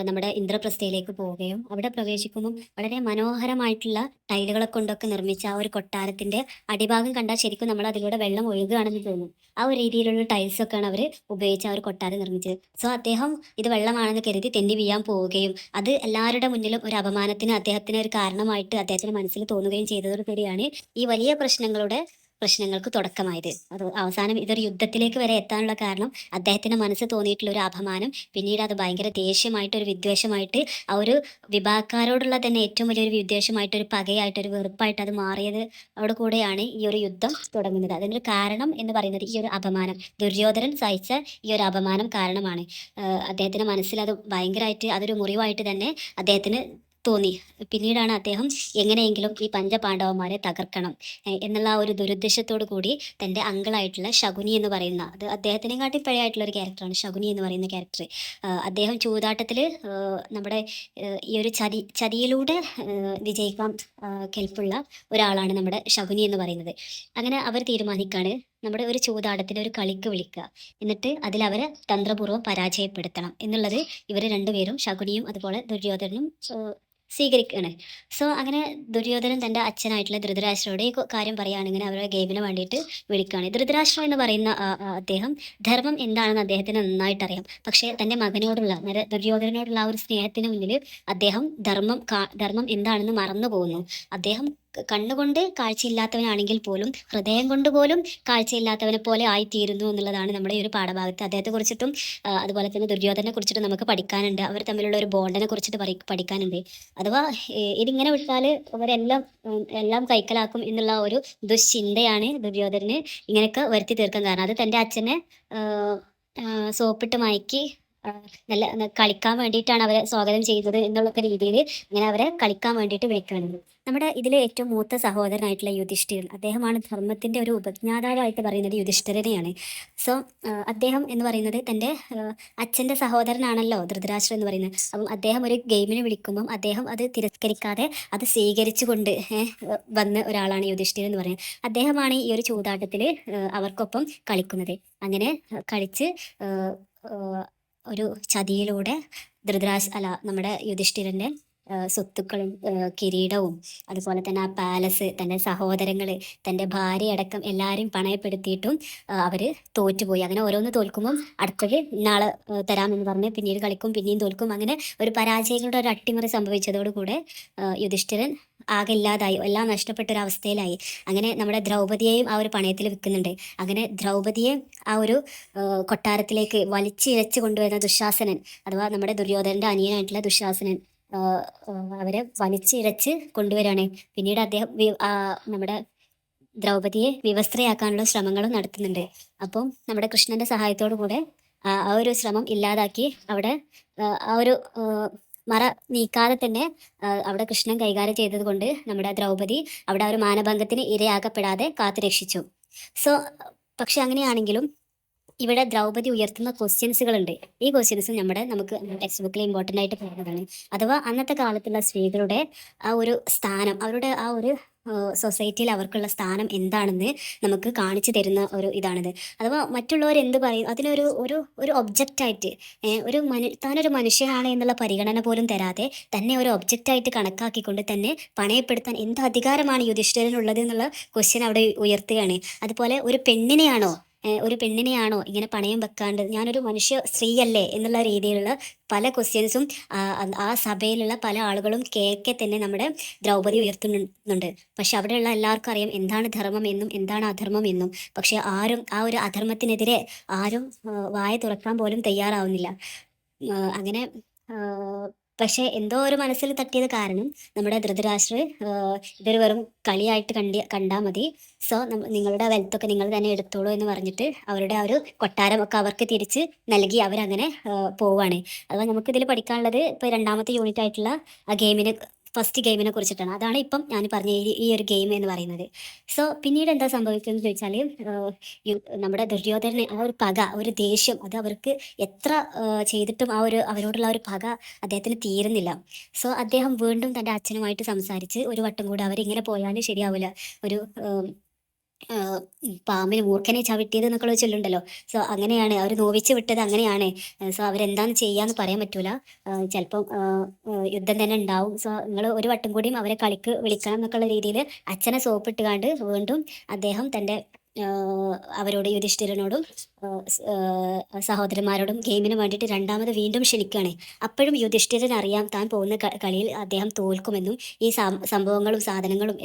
നമ്മുടെ ഇന്ദ്രപ്രസ്ഥയിലേക്ക് പോവുകയും അവിടെ പ്രവേശിക്കുമ്പം വളരെ മനോഹരമായിട്ടുള്ള ടൈലുകളെ കൊണ്ടൊക്കെ നിർമ്മിച്ച ആ ഒരു കൊട്ടാരത്തിന്റെ അടിഭാഗം കണ്ടാൽ ശരിക്കും നമ്മൾ അതിലൂടെ വെള്ളം ഒഴുകുകയാണെന്ന് തോന്നും. ആ ഒരു രീതിയിലുള്ള ടൈൽസ് ഒക്കെയാണ് അവർ ഉപയോഗിച്ച് ആ ഒരു കൊട്ടാരം നിർമ്മിച്ചത്. സോ അദ്ദേഹം ഇത് വെള്ളമാണെന്ന് കരുതി തെന്നി വീഴാൻ പോവുകയും അത് എല്ലാവരുടെ മുന്നിലും ഒരു അപമാനത്തിന് അദ്ദേഹത്തിന് ഒരു കാരണമായിട്ട് അദ്ദേഹത്തിന് മനസ്സിൽ തോന്നുകയും ചെയ്തതോടുകൂടിയാണ് ഈ വലിയ പ്രശ്നങ്ങൾക്ക് തുടക്കമായത്. അത് അവസാനം ഇതൊരു യുദ്ധത്തിലേക്ക് വരെ എത്താനുള്ള കാരണം അദ്ദേഹത്തിന്റെ മനസ്സ് തോന്നിയിട്ടുള്ള ഒരു അപമാനം പിന്നീട് അത് ഭയങ്കര ദേഷ്യമായിട്ട് ഒരു വിദ്വേഷമായിട്ട് ആ ഒരു വിഭാഗക്കാരോടുള്ള തന്നെ ഏറ്റവും വലിയൊരു വിദ്വേഷമായിട്ട് ഒരു പകയായിട്ട് ഒരു വെറുപ്പായിട്ട് അത് മാറിയത് അവിടെ കൂടെയാണ് ഈ ഒരു യുദ്ധം തുടങ്ങുന്നത്. അതിനൊരു കാരണം എന്ന് പറയുന്നത് ഈ ഒരു അപമാനം, ദുര്യോധനൻ സഹിച്ച ഈ ഒരു അപമാനം കാരണമാണ്. അദ്ദേഹത്തിന്റെ മനസ്സിൽ അത് ഭയങ്കരമായിട്ട് അതൊരു മുറിവായിട്ട് തന്നെ അദ്ദേഹത്തിന് തോന്നി. പിന്നീടാണ് അദ്ദേഹം എങ്ങനെയെങ്കിലും ഈ പഞ്ചപാണ്ഡവന്മാരെ തകർക്കണം എന്നുള്ള ആ ഒരു ദുരുദ്ദേശത്തോടു കൂടി തൻ്റെ അങ്കിളായിട്ടുള്ള ശകുനി എന്ന് പറയുന്ന, അത് അദ്ദേഹത്തിനെക്കാട്ടി പഴയതായിട്ടുള്ള ഒരു ക്യാരക്ടറാണ് ശകുനി എന്ന് പറയുന്ന ക്യാരക്ടർ. അദ്ദേഹം ചൂതാട്ടത്തിൽ നമ്മുടെ ഈ ഒരു ചതിയിലൂടെ വിജയിക്കാൻ കെൽപ്പുള്ള ഒരാളാണ് നമ്മുടെ ശകുനി എന്ന് പറയുന്നത്. അങ്ങനെ അവർ തീരുമാനിക്കാണ് നമ്മുടെ ഒരു ചൂതാട്ടത്തിന് ഒരു കളിക്ക് വിളിക്കുക, എന്നിട്ട് അതിൽ അവരെ തന്ത്രപൂർവ്വം പരാജയപ്പെടുത്തണം എന്നുള്ളത് ഇവർ രണ്ടുപേരും ശകുനിയും അതുപോലെ ദുര്യോധനനും സ്വീകരിക്കുകയാണ്. സോ അങ്ങനെ ദുര്യോധനൻ തൻ്റെ അച്ഛനായിട്ടുള്ള ധൃതരാഷ്ട്രരോട് ഈ കാര്യം പറയുകയാണ്. ഇങ്ങനെ അവരുടെ ഗെയിമിന് വേണ്ടിയിട്ട് വിളിക്കുകയാണ്. ധൃതരാഷ്ട്ര എന്ന് പറയുന്ന അദ്ദേഹം ധർമ്മം എന്താണെന്ന് അദ്ദേഹത്തിന് നന്നായിട്ട് അറിയാം. പക്ഷേ തൻ്റെ മകനോടുള്ള ദുര്യോധനനോടുള്ള ആ ഒരു സ്നേഹത്തിന് മുന്നിൽ അദ്ദേഹം ധർമ്മം എന്താണെന്ന് മറന്നു പോകുന്നു. അദ്ദേഹം കണ്ണുകൊണ്ട് കാഴ്ചയില്ലാത്തവനാണെങ്കിൽ പോലും ഹൃദയം കൊണ്ട് പോലും കാഴ്ചയില്ലാത്തവനെ പോലെ ആയിത്തീരുന്നു എന്നുള്ളതാണ് നമ്മുടെ ഈ ഒരു പാഠഭാഗത്ത് അദ്ദേഹത്തെ കുറിച്ചിട്ടും അതുപോലെ തന്നെ ദുര്യോധനെ കുറിച്ചിട്ടും നമുക്ക് പഠിക്കാനുണ്ട്. അവർ തമ്മിലുള്ള ഒരു ബോണ്ടിനെ കുറിച്ചിട്ട് പഠിക്കാനുണ്ട്. അഥവാ ഇതിങ്ങനെ വിട്ടാൽ എല്ലാം കൈക്കലാക്കും എന്നുള്ള ഒരു ദുശ്ചിന്തയാണ് ദുര്യോധനന് ഇങ്ങനെയൊക്കെ വരുത്തി തീർക്കാൻ കാരണം. അത് തൻ്റെ അച്ഛനെ സോപ്പിട്ട് മയക്കി നല്ല കളിക്കാൻ വേണ്ടിയിട്ടാണ് അവരെ സ്വാഗതം ചെയ്യുന്നത് എന്നുള്ള രീതിയിൽ ഇങ്ങനെ അവരെ കളിക്കാൻ വേണ്ടിയിട്ട് വിളിക്കുകയാണ്. നമ്മുടെ ഇതിലെ ഏറ്റവും മൂത്ത സഹോദരനായിട്ടുള്ള യുധിഷ്ഠിരൻ, അദ്ദേഹമാണ് ധർമ്മത്തിന്റെ ഒരു ഉപജ്ഞാതാവായിട്ട് പറയുന്നത് യുധിഷ്ഠിരനെയാണ്. സോ അദ്ദേഹം എന്ന് പറയുന്നത് തൻ്റെ അച്ഛൻ്റെ സഹോദരനാണല്ലോ ധൃതരാഷ്ട്രർ എന്ന് പറയുന്നത്. അപ്പം അദ്ദേഹം ഒരു ഗെയിമിന് വിളിക്കുമ്പം അദ്ദേഹം അത് തിരസ്കരിക്കാതെ അത് സ്വീകരിച്ചുകൊണ്ട് വന്ന ഒരാളാണ് യുധിഷ്ഠിരൻ എന്ന് പറയുന്നത്. അദ്ദേഹമാണ് ഈ ഒരു ചൂതാട്ടത്തിൽ അവർക്കൊപ്പം കളിക്കുന്നത്. അങ്ങനെ കളിച്ച് ഒരു ചതിയിലൂടെ നമ്മുടെ യുധിഷ്ഠിരൻ്റെ സ്വത്തുക്കളും കിരീടവും അതുപോലെ തന്നെ ആ പാലസ്, തൻ്റെ സഹോദരങ്ങൾ, തൻ്റെ ഭാര്യയടക്കം എല്ലാവരും പണയപ്പെടുത്തിയിട്ടും അവർ തോറ്റുപോയി. അങ്ങനെ ഓരോന്ന് തോൽക്കുമ്പം അടുത്തത് നാളെ തരാമെന്ന് പറഞ്ഞ് പിന്നീട് കളിക്കും, പിന്നെയും തോൽക്കും. അങ്ങനെ ഒരു പരാജയങ്ങളുടെ ഒരു അട്ടിമറി സംഭവിച്ചതോടുകൂടെ യുധിഷ്ഠിരൻ ആകെ ഇല്ലാതായി, എല്ലാം നഷ്ടപ്പെട്ടൊരവസ്ഥയിലായി. അങ്ങനെ നമ്മുടെ ദ്രൗപദിയെയും ആ ഒരു പണയത്തിൽ വിൽക്കുന്നുണ്ട്. അങ്ങനെ ദ്രൗപദിയെ ആ ഒരു കൊട്ടാരത്തിലേക്ക് വലിച്ചിഴച്ച് കൊണ്ടുവരുന്ന ദുശാസനൻ, അഥവാ നമ്മുടെ ദുര്യോധനൻ്റെ അനിയനായിട്ടുള്ള ദുശാസനൻ അവരെ വലിച്ചിഴച്ച് കൊണ്ടുവരാണ്. പിന്നീട് അദ്ദേഹം നമ്മുടെ ദ്രൗപദിയെ വിവസ്ത്രയാക്കാനുള്ള ശ്രമങ്ങളും നടത്തുന്നുണ്ട്. അപ്പം നമ്മുടെ കൃഷ്ണന്റെ സഹായത്തോടു കൂടെ ആ ഒരു ശ്രമം ഇല്ലാതാക്കി അവിടെ ആ ഒരു മറ നീക്കാതെ തന്നെ അവിടെ കൃഷ്ണൻ കൈകാര്യം ചെയ്തത് കൊണ്ട് നമ്മുടെ ദ്രൗപദി അവിടെ ആ ഒരു മാനഭംഗത്തിന് ഇരയാക്കപ്പെടാതെ കാത്തു രക്ഷിച്ചു. സോ പക്ഷെ അങ്ങനെയാണെങ്കിലും ഇവിടെ ദ്രൗപദി ഉയർത്തുന്ന ക്വസ്റ്റ്യൻസുകളുണ്ട്. ഈ ക്വസ്റ്റ്യൻസ് നമുക്ക് ടെക്സ്റ്റ് ബുക്കിൽ ഇമ്പോർട്ടൻ്റ് ആയിട്ട് പറയുന്നതാണ്. അഥവാ അന്നത്തെ കാലത്തുള്ള സ്ത്രീകളുടെ ആ ഒരു സ്ഥാനം, അവരുടെ ആ ഒരു സൊസൈറ്റിയിൽ അവർക്കുള്ള സ്ഥാനം എന്താണെന്ന് നമുക്ക് കാണിച്ചു തരുന്ന ഒരു ഇതാണിത്. അഥവാ മറ്റുള്ളവർ എന്ത് പറയും അതിനൊരു ഒരു ഒരു ഒബ്ജക്റ്റായിട്ട് താനൊരു മനുഷ്യനാണ് എന്നുള്ള പരിഗണന പോലും തരാതെ തന്നെ ഒരു ഒബ്ജക്റ്റായിട്ട് കണക്കാക്കിക്കൊണ്ട് തന്നെ പണയപ്പെടുത്താൻ എന്ത് അധികാരമാണ് യുധിഷ്ഠിരനുള്ളത് എന്നുള്ള ക്വസ്റ്റ്യൻ അവിടെ ഉയർത്തുകയാണ്. അതുപോലെ ഒരു പെണ്ണിനെയാണോ ഒരു പെണ്ണിനെയാണോ ഇങ്ങനെ പണയം വെക്കാണ്ട്, ഞാനൊരു മനുഷ്യ സ്ത്രീയല്ലേ എന്നുള്ള രീതിയിലുള്ള പല ക്വസ്റ്റ്യൻസും ആ സഭയിലുള്ള പല ആളുകളും കേക്കെ തന്നെ നമ്മുടെ ദ്രൗപദി ഉയർത്തുന്നുണ്ട്. പക്ഷെ അവിടെയുള്ള എല്ലാവർക്കും അറിയാം എന്താണ് ധർമ്മം എന്നും എന്താണ് അധർമ്മം എന്നും. പക്ഷെ ആരും ആ ഒരു അധർമ്മത്തിനെതിരെ ആരും വായ തുറക്കാൻ പോലും തയ്യാറാവുന്നില്ല. അങ്ങനെ പക്ഷെ എന്തോ ഒരു മനസ്സിൽ തട്ടിയത് കാരണം നമ്മുടെ ധൃതരാഷ്ട്രർ ഇതൊരു വെറും കളിയായിട്ട് കണ്ടാൽ മതി, സോ നിങ്ങളുടെ വെൽത്തൊക്കെ നിങ്ങൾ തന്നെ എടുത്തോളൂ എന്ന് പറഞ്ഞിട്ട് അവരുടെ ആ ഒരു കൊട്ടാരമൊക്കെ അവർക്ക് തിരിച്ച് നൽകി അവരങ്ങനെ പോവുകയാണ്. അഥവാ നമുക്കിതിൽ പഠിക്കാനുള്ളത് ഇപ്പോൾ രണ്ടാമത്തെ യൂണിറ്റ് ആയിട്ടുള്ള ആ ഗെയിമിനെ, ഫസ്റ്റ് ഗെയിമിനെ കുറിച്ചിട്ടാണ്. അതാണ് ഇപ്പം ഞാൻ പറഞ്ഞ ഈ ഒരു ഗെയിം എന്ന് പറയുന്നത്. സോ പിന്നീട് എന്താ സംഭവിക്കുന്നത് ചോദിച്ചാൽ, നമ്മുടെ ദുര്യോധനന് ആ ഒരു പക, ഒരു ദേഷ്യം, അത് അവർക്ക് എത്ര ചെയ്തിട്ടും ആ ഒരു അവരോടുള്ള ആ ഒരു പക അദ്ദേഹത്തിന് തീരുന്നില്ല. സോ അദ്ദേഹം വീണ്ടും തൻ്റെ അച്ഛനുമായിട്ട് സംസാരിച്ച് ഒരു വട്ടം കൂടെ അവരിങ്ങനെ പോയാൽ ശരിയാവില്ല, ഒരു പാമ്പിന് മൂർഖനെ ചവിട്ടിയത് എന്നൊക്കെ ചൊല്ലുണ്ടല്ലോ. സോ അങ്ങനെയാണ് അവർ നോവിച്ച് വിട്ടത്, അങ്ങനെയാണ്. സോ അവരെന്താന്ന് ചെയ്യാന്ന് പറയാൻ പറ്റൂല. ചിലപ്പം യുദ്ധം തന്നെ ഉണ്ടാവും. സോ നിങ്ങൾ ഒരു വട്ടം കൂടിയും അവരെ കളിക്ക് വിളിക്കണം എന്നൊക്കെയുള്ള രീതിയിൽ അച്ഛനെ സോപ്പിട്ടുകാണ്ട് വീണ്ടും അദ്ദേഹം തൻ്റെ അവരോട് യുധിഷ്ഠിരനോടും സഹോദരന്മാരോടും ഗെയിമിന് വേണ്ടിയിട്ട് രണ്ടാമത് വീണ്ടും ക്ഷണിക്കുകയാണ്. അപ്പോഴും യുധിഷ്ഠിരൻ അറിയാം താൻ പോകുന്ന കളിയിൽ അദ്ദേഹം തോൽക്കുമെന്നും ഈ സംഭവങ്ങളും സാധനങ്ങളും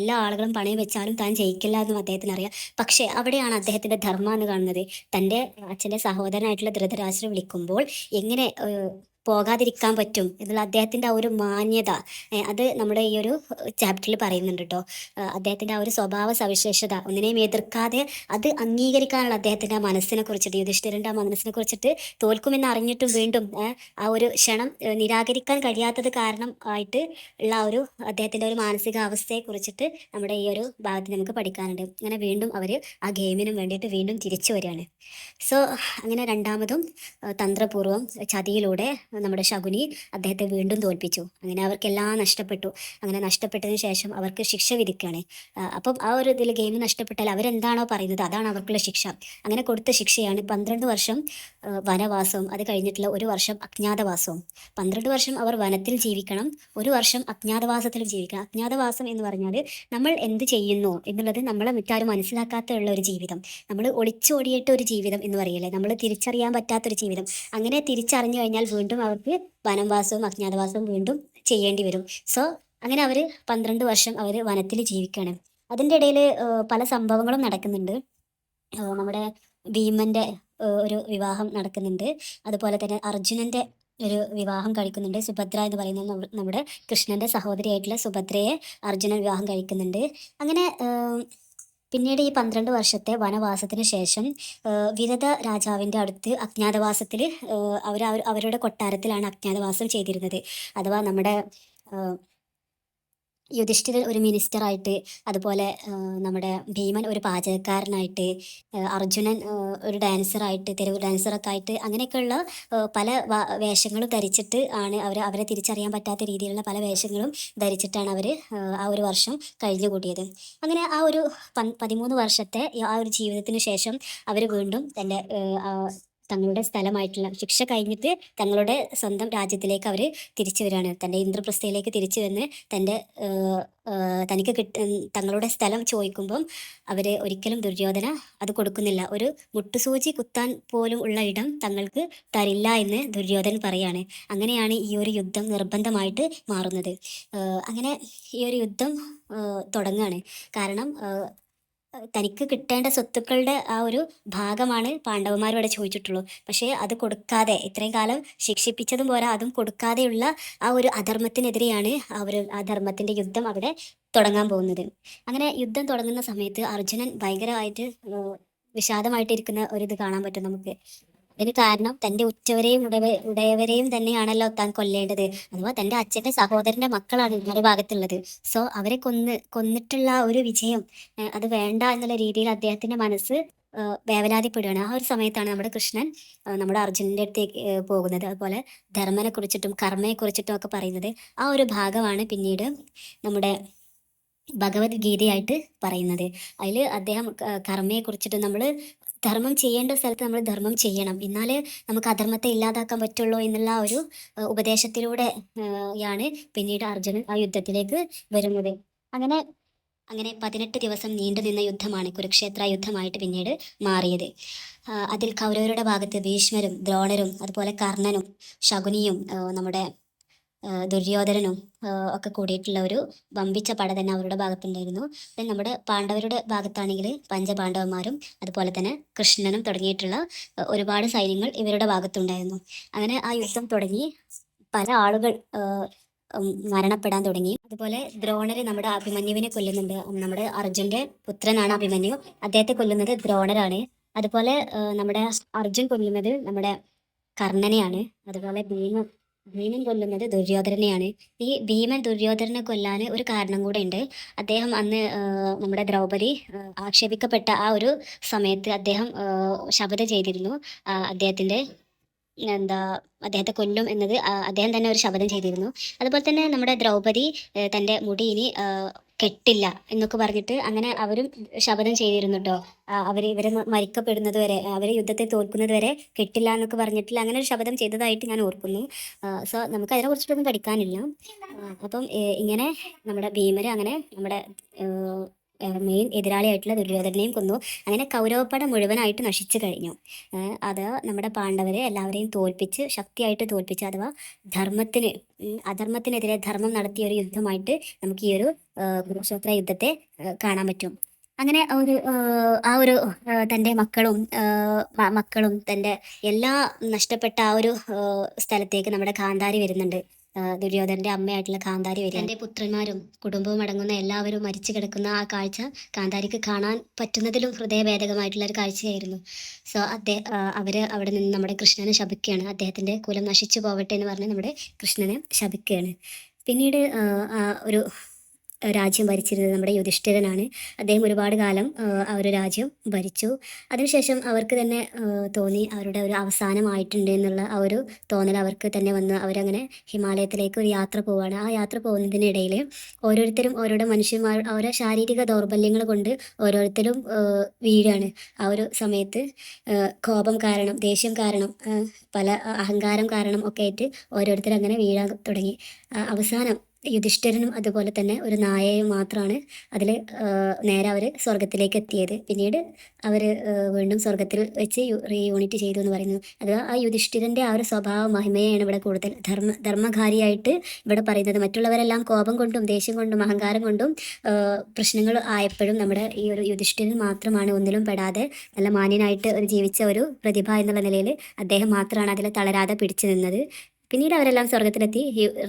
എല്ലാ ആളുകളും പണയം വെച്ചാലും താൻ ജയിക്കില്ല എന്നും അദ്ദേഹത്തിന് അറിയാം. പക്ഷേ അവിടെയാണ് അദ്ദേഹത്തിന്റെ ധർമ്മം എന്ന് കാണുന്നത്. തൻ്റെ അച്ഛൻ്റെ സഹോദരനായിട്ടുള്ള ധൃതരാഷ്ട്രർ വിളിക്കുമ്പോൾ എങ്ങനെ പോകാതിരിക്കാൻ പറ്റും എന്നുള്ള അദ്ദേഹത്തിൻ്റെ ആ ഒരു മാന്യത, അത് നമ്മുടെ ഈ ഒരു ചാപ്റ്ററിൽ പറയുന്നുണ്ട് കേട്ടോ. അദ്ദേഹത്തിൻ്റെ ആ ഒരു സ്വഭാവ സവിശേഷത, ഒന്നിനെയും എതിർക്കാതെ അത് അംഗീകരിക്കാനുള്ള അദ്ദേഹത്തിൻ്റെ ആ മനസ്സിനെ കുറിച്ചിട്ട്, യുധിഷ്ഠിരൻ്റെ ആ മനസ്സിനെ കുറിച്ചിട്ട്, തോൽക്കുമെന്ന് അറിഞ്ഞിട്ടും വീണ്ടും ആ ഒരു ക്ഷണം നിരാകരിക്കാൻ കഴിയാത്തത് കാരണം ആയിട്ട് ഉള്ള ആ ഒരു അദ്ദേഹത്തിൻ്റെ ഒരു മാനസികാവസ്ഥയെ കുറിച്ചിട്ട് നമ്മുടെ ഈ ഒരു ഭാഗത്ത് നമുക്ക് പഠിക്കാനുണ്ട്. അങ്ങനെ വീണ്ടും അവർ ആ ഗെയിമിനും വേണ്ടിയിട്ട് വീണ്ടും തിരിച്ചു വരികയാണ്. സോ അങ്ങനെ രണ്ടാമതും തന്ത്രപൂർവ്വം ചതിയിലൂടെ നമ്മുടെ ശകുനി അദ്ദേഹത്തെ വീണ്ടും തോൽപ്പിച്ചു. അങ്ങനെ അവർക്കെല്ലാം നഷ്ടപ്പെട്ടു. അങ്ങനെ നഷ്ടപ്പെട്ടതിന് ശേഷം അവർക്ക് ശിക്ഷ വിധിക്കുകയാണ്. അപ്പം ആ ഒരു ഇതിൽ ഗെയിം നഷ്ടപ്പെട്ടാൽ അവരെന്താണോ പറയുന്നത് അതാണ് അവർക്കുള്ള ശിക്ഷ. അങ്ങനെ കൊടുത്ത ശിക്ഷയാണ് 12 വർഷം വനവാസവും അത് കഴിഞ്ഞിട്ടുള്ള 1 വർഷം അജ്ഞാതവാസവും. 12 വർഷം അവർ വനത്തിൽ ജീവിക്കണം, 1 വർഷം അജ്ഞാതവാസത്തിലും ജീവിക്കണം. അജ്ഞാതവാസം എന്ന് പറഞ്ഞാൽ നമ്മൾ എന്ത് ചെയ്യുന്നു എന്നുള്ളത് നമ്മളെ മറ്റാരും മനസ്സിലാക്കാത്തുള്ള ഒരു ജീവിതം, നമ്മൾ ഒളിച്ചോടിയിട്ട് ഒരു ജീവിതം എന്ന് പറയില്ലേ, നമ്മൾ തിരിച്ചറിയാൻ പറ്റാത്തൊരു ജീവിതം. അങ്ങനെ തിരിച്ചറിഞ്ഞു കഴിഞ്ഞാൽ വീണ്ടും അവർക്ക് വനവാസവും അജ്ഞാതവാസവും വീണ്ടും ചെയ്യേണ്ടി വരും. സോ അങ്ങനെ അവർ 12 വർഷം അവർ വനത്തിൽ ജീവിക്കുകയാണ്. അതിൻ്റെ ഇടയിൽ പല സംഭവങ്ങളും നടക്കുന്നുണ്ട്. നമ്മുടെ ഭീമൻ്റെ ഒരു വിവാഹം നടക്കുന്നുണ്ട്. അതുപോലെ തന്നെ അർജുനൻ്റെ ഒരു വിവാഹം കഴിക്കുന്നുണ്ട്. സുഭദ്ര എന്ന് പറയുന്ന നമ്മുടെ കൃഷ്ണൻ്റെ സഹോദരിയായിട്ടുള്ള സുഭദ്രയെ അർജുനൻ വിവാഹം കഴിക്കുന്നുണ്ട്. അങ്ങനെ പിന്നീട് ഈ 12 വർഷത്തെ വനവാസത്തിന് ശേഷം വിരത രാജാവിൻ്റെ അടുത്ത് അജ്ഞാതവാസത്തിൽ അവരുടെ കൊട്ടാരത്തിലാണ് അജ്ഞാതവാസം ചെയ്തിരുന്നത്. അഥവാ നമ്മുടെ യുധിഷ്ഠിരൻ ഒരു മിനിസ്റ്ററായിട്ട്, അതുപോലെ നമ്മുടെ ഭീമൻ ഒരു പാചകക്കാരനായിട്ട്, അർജുനൻ ഒരു ഡാൻസറായിട്ട്, തെരുവ് ഡാൻസറൊക്കെ ആയിട്ട്, അങ്ങനെയൊക്കെയുള്ള പല വേഷങ്ങളും ധരിച്ചിട്ട് ആണ് അവരെ തിരിച്ചറിയാൻ പറ്റാത്ത രീതിയിലുള്ള പല വേഷങ്ങളും ധരിച്ചിട്ടാണ് അവർ ആ ഒരു വർഷം കഴിഞ്ഞുകൂട്ടിയത്. അങ്ങനെ ആ ഒരു 13 വർഷത്തെ ആ ഒരു ജീവിതത്തിന് ശേഷം അവർ വീണ്ടും തങ്ങളുടെ സ്ഥലമായിട്ടുള്ള ശിക്ഷ കഴിഞ്ഞിട്ട് തങ്ങളുടെ സ്വന്തം രാജ്യത്തിലേക്ക് അവർ തിരിച്ചു വരികയാണ്. തൻ്റെ ഇന്ദ്രപ്രസ്ഥയിലേക്ക് തിരിച്ചു വന്ന് തനിക്ക് തങ്ങളുടെ സ്ഥലം ചോദിക്കുമ്പം അവർ ഒരിക്കലും ദുര്യോധന അത് കൊടുക്കുന്നില്ല. ഒരു മുട്ടുസൂചി കുത്താൻ പോലും ഉള്ള ഇടം തങ്ങൾക്ക് തരില്ല എന്ന് ദുര്യോധനൻ പറയാണ്. അങ്ങനെയാണ് ഈ ഒരു യുദ്ധം നിർബന്ധമായിട്ട് മാറുന്നത്. അങ്ങനെ ഈ ഒരു യുദ്ധം തുടങ്ങുകയാണ്. കാരണം തനിക്ക് കിട്ടേണ്ട സ്വത്തുക്കളുടെ ആ ഒരു ഭാഗമാണ് പാണ്ഡവന്മാരോട് ചോദിച്ചിട്ടുള്ളൂ. പക്ഷേ അത് കൊടുക്കാതെ, ഇത്രയും കാലം ശിക്ഷിപ്പിച്ചതും പോരാ, അതും കൊടുക്കാതെയുള്ള ആ ഒരു അധർമ്മത്തിനെതിരെയാണ് ആ ധർമ്മത്തിൻ്റെ യുദ്ധം അവിടെ തുടങ്ങാൻ പോകുന്നത്. അങ്ങനെ യുദ്ധം തുടങ്ങുന്ന സമയത്ത് അർജുനൻ ഭയങ്കരമായിട്ട് വിഷാദമായിട്ടിരിക്കുന്ന ഒരിത് കാണാൻ പറ്റും നമുക്ക്. അതിന് കാരണം തൻ്റെ ഉറ്റവരെയും ഉടയവരെയും തന്നെയാണല്ലോ താൻ കൊല്ലേണ്ടത്. അഥവാ തൻ്റെ അച്ഛൻ്റെ സഹോദരൻ്റെ മക്കളാണ് ഭാഗത്തുള്ളത്. സോ അവരെ കൊന്നിട്ടുള്ള ആ ഒരു വിജയം അത് വേണ്ട എന്നുള്ള രീതിയിൽ അദ്ദേഹത്തിൻ്റെ മനസ്സ് വേവലാതിപ്പെടുകയാണ്. ആ ഒരു സമയത്താണ് നമ്മുടെ കൃഷ്ണൻ നമ്മുടെ അർജുനൻ്റെ അടുത്തേക്ക് പോകുന്നത്. അതുപോലെ ധർമ്മനെ കുറിച്ചിട്ടും കർമ്മയെ കുറിച്ചിട്ടും ഒക്കെ പറയുന്നത്. ആ ഒരു ഭാഗമാണ് പിന്നീട് നമ്മുടെ ഭഗവത്ഗീതയായിട്ട് പറയുന്നത്. അതിൽ അദ്ദേഹം കർമ്മയെ കുറിച്ചിട്ട് നമ്മൾ ധർമ്മം ചെയ്യേണ്ട സ്ഥലത്ത് നമ്മൾ ധർമ്മം ചെയ്യണം, എന്നാലേ നമുക്ക് അധർമ്മത്തെ ഇല്ലാതാക്കാൻ പറ്റുള്ളൂ എന്നുള്ള ആ ഒരു ഉപദേശത്തിലൂടെ യാണ് പിന്നീട് അർജുനൻ ആ യുദ്ധത്തിലേക്ക് വരുന്നത്. അങ്ങനെ അങ്ങനെ 18 ദിവസം നീണ്ടുനിന്ന യുദ്ധമാണ് കുരുക്ഷേത്ര യുദ്ധമായിട്ട് പിന്നീട് മാറിയത്. അതിൽ കൗരവരുടെ ഭാഗത്ത് ഭീഷ്മരും ദ്രോണരും അതുപോലെ കർണനും ശകുനിയും നമ്മുടെ ദുര്യോധനനും ഒക്കെ കൂടിയിട്ടുള്ള ഒരു വമ്പിച്ച പട തന്നെ അവരുടെ ഭാഗത്തുണ്ടായിരുന്നു. പിന്നെ നമ്മുടെ പാണ്ഡവരുടെ ഭാഗത്താണെങ്കിൽ പഞ്ചപാണ്ഡവന്മാരും അതുപോലെ തന്നെ കൃഷ്ണനും തുടങ്ങിയിട്ടുള്ള ഒരുപാട് സൈന്യങ്ങൾ ഇവരുടെ ഭാഗത്തുണ്ടായിരുന്നു. അങ്ങനെ ആ യുദ്ധം തുടങ്ങി പല ആളുകൾ മരണപ്പെടാൻ തുടങ്ങി. അതുപോലെ ദ്രോണര് നമ്മുടെ അഭിമന്യുവിനെ കൊല്ലുന്നുണ്ട്. നമ്മുടെ അർജുന്റെ പുത്രനാണ് അഭിമന്യു, അദ്ദേഹത്തെ കൊല്ലുന്നത് ദ്രോണരാണ്. അതുപോലെ നമ്മുടെ അർജുൻ കൊല്ലുന്നത് നമ്മുടെ കർണനെയാണ്. അതുപോലെ ഭീമൻ കൊല്ലുന്നത് ദുര്യോധനനെയാണ്. ഈ ഭീമൻ ദുര്യോധനനെ കൊല്ലാൻ ഒരു കാരണം കൂടെ ഉണ്ട്. അദ്ദേഹം അന്ന് നമ്മുടെ ദ്രൗപദി ആക്ഷേപിക്കപ്പെട്ട ആ ഒരു സമയത്ത് അദ്ദേഹം ശപഥം ചെയ്തിരുന്നു. അദ്ദേഹത്തിന്റെ എന്താ അദ്ദേഹത്തെ കൊല്ലും എന്നത് അദ്ദേഹം തന്നെ ഒരു ശപഥം ചെയ്തിരുന്നു. അതുപോലെ തന്നെ നമ്മുടെ ദ്രൗപദി തൻ്റെ മുടി ഇനി കെട്ടില്ല എന്നൊക്കെ പറഞ്ഞിട്ട് അങ്ങനെ അവരും ശപഥം ചെയ്തിരുന്നു കേട്ടോ. ഇവരെ മരിക്കപ്പെടുന്നത് വരെ, അവർ യുദ്ധത്തെ തോൽക്കുന്നത് വരെ കെട്ടില്ല എന്നൊക്കെ പറഞ്ഞിട്ടില്ല അങ്ങനെ ഒരു ശപഥം ചെയ്തതായിട്ട് ഞാൻ ഓർക്കുന്നു. സോ നമുക്ക് അതിനെ കുറിച്ചിട്ടൊന്നും പഠിക്കാനില്ല. അപ്പം ഇങ്ങനെ നമ്മുടെ ഭീമര് അങ്ങനെ നമ്മുടെ മെയിൻ എതിരാളിയായിട്ടുള്ള ദുര്യോധനനെയും കൊന്നു. അങ്ങനെ കൗരവപ്പട മുഴുവനായിട്ട് നശിച്ചു കഴിഞ്ഞു. അത് നമ്മുടെ പാണ്ഡവരെ എല്ലാവരെയും തോൽപ്പിച്ച്, ശക്തിയായിട്ട് തോൽപ്പിച്ച്, അഥവാ അധർമ്മത്തിനെതിരെ ധർമ്മം നടത്തിയ ഒരു യുദ്ധമായിട്ട് നമുക്ക് ഈ ഒരു കുരുക്ഷേത്ര യുദ്ധത്തെ കാണാൻ പറ്റും. അങ്ങനെ ആ ഒരു തൻ്റെ മക്കളും തൻ്റെ എല്ലാ നഷ്ടപ്പെട്ട ആ ഒരു സ്ഥലത്തേക്ക് നമ്മുടെ കാന്താരി വരുന്നുണ്ട്. ദുര്യോധനന്റെ അമ്മയായിട്ടുള്ള കാന്താരി വരിക. എൻ്റെ പുത്രന്മാരും കുടുംബവും അടങ്ങുന്ന എല്ലാവരും മരിച്ചു കിടക്കുന്ന ആ കാഴ്ച കാന്താരിക്ക് കാണാൻ പറ്റുന്നതിലും ഹൃദയഭേദകമായിട്ടുള്ള ഒരു കാഴ്ചയായിരുന്നു. സോ അവര് അവിടെ നിന്ന് നമ്മുടെ കൃഷ്ണനെ ശപിക്കുകയാണ്. അദ്ദേഹത്തിന്റെ കുലം നശിച്ചു പോവട്ടെ എന്ന് പറഞ്ഞ് നമ്മുടെ കൃഷ്ണനെ ശപിക്കുകയാണ്. പിന്നീട് ഒരു രാജ്യം ഭരിച്ചിരുന്നത് നമ്മുടെ യുധിഷ്ഠിരനാണ്. അദ്ദേഹം ഒരുപാട് കാലം ആ ഒരു രാജ്യം ഭരിച്ചു. അതിനുശേഷം അവർക്ക് തന്നെ തോന്നി അവരുടെ ഒരു അവസാനമായിട്ടുണ്ട് എന്നുള്ള ആ ഒരു തോന്നൽ അവർക്ക് തന്നെ വന്ന് അവരങ്ങനെ ഹിമാലയത്തിലേക്ക് ഒരു യാത്ര പോവുകയാണ്. ആ യാത്ര പോകുന്നതിനിടയിൽ ഓരോരുത്തരും മനുഷ്യന്മാർ ഓരോ ശാരീരിക ദൗർബല്യങ്ങൾ കൊണ്ട് ഓരോരുത്തരും വീഴാണ്. ആ ഒരു സമയത്ത് കോപം കാരണം, ദേഷ്യം കാരണം, പല അഹങ്കാരം കാരണം ഒക്കെ ആയിട്ട് ഓരോരുത്തരും അങ്ങനെ വീഴാൻ തുടങ്ങി. അവസാനം യുധിഷ്ഠിരനും അതുപോലെ തന്നെ ഒരു നായയും മാത്രമാണ് അതിൽ നേരെ അവർ സ്വർഗത്തിലേക്ക് എത്തിയത്. പിന്നീട് അവർ വീണ്ടും സ്വർഗത്തിൽ വെച്ച് റീയൂണിറ്റ് ചെയ്തു എന്ന് പറയുന്നു. അഥവാ ആ യുധിഷ്ഠിരൻ്റെ ആ ഒരു സ്വഭാവ മഹിമയാണ് ഇവിടെ കൂടുതൽ ധർമ്മകാരിയായിട്ട് ഇവിടെ പറയുന്നത്. മറ്റുള്ളവരെല്ലാം കോപം കൊണ്ടും ദേഷ്യം കൊണ്ടും അഹങ്കാരം കൊണ്ടും പ്രശ്നങ്ങൾ ആയപ്പോഴും നമ്മുടെ ഈ ഒരു യുധിഷ്ഠിരൻ മാത്രമാണ് ഒന്നിലും പെടാതെ നല്ല മാന്യനായിട്ട് ഒരു ജീവിച്ച ഒരു പ്രതിഭ എന്നുള്ള നിലയിൽ അദ്ദേഹം മാത്രമാണ് അതിൽ തളരാതെ പിടിച്ചു നിന്നത്. പിന്നീട് അവരെല്ലാം സ്വർഗത്തിലെത്തി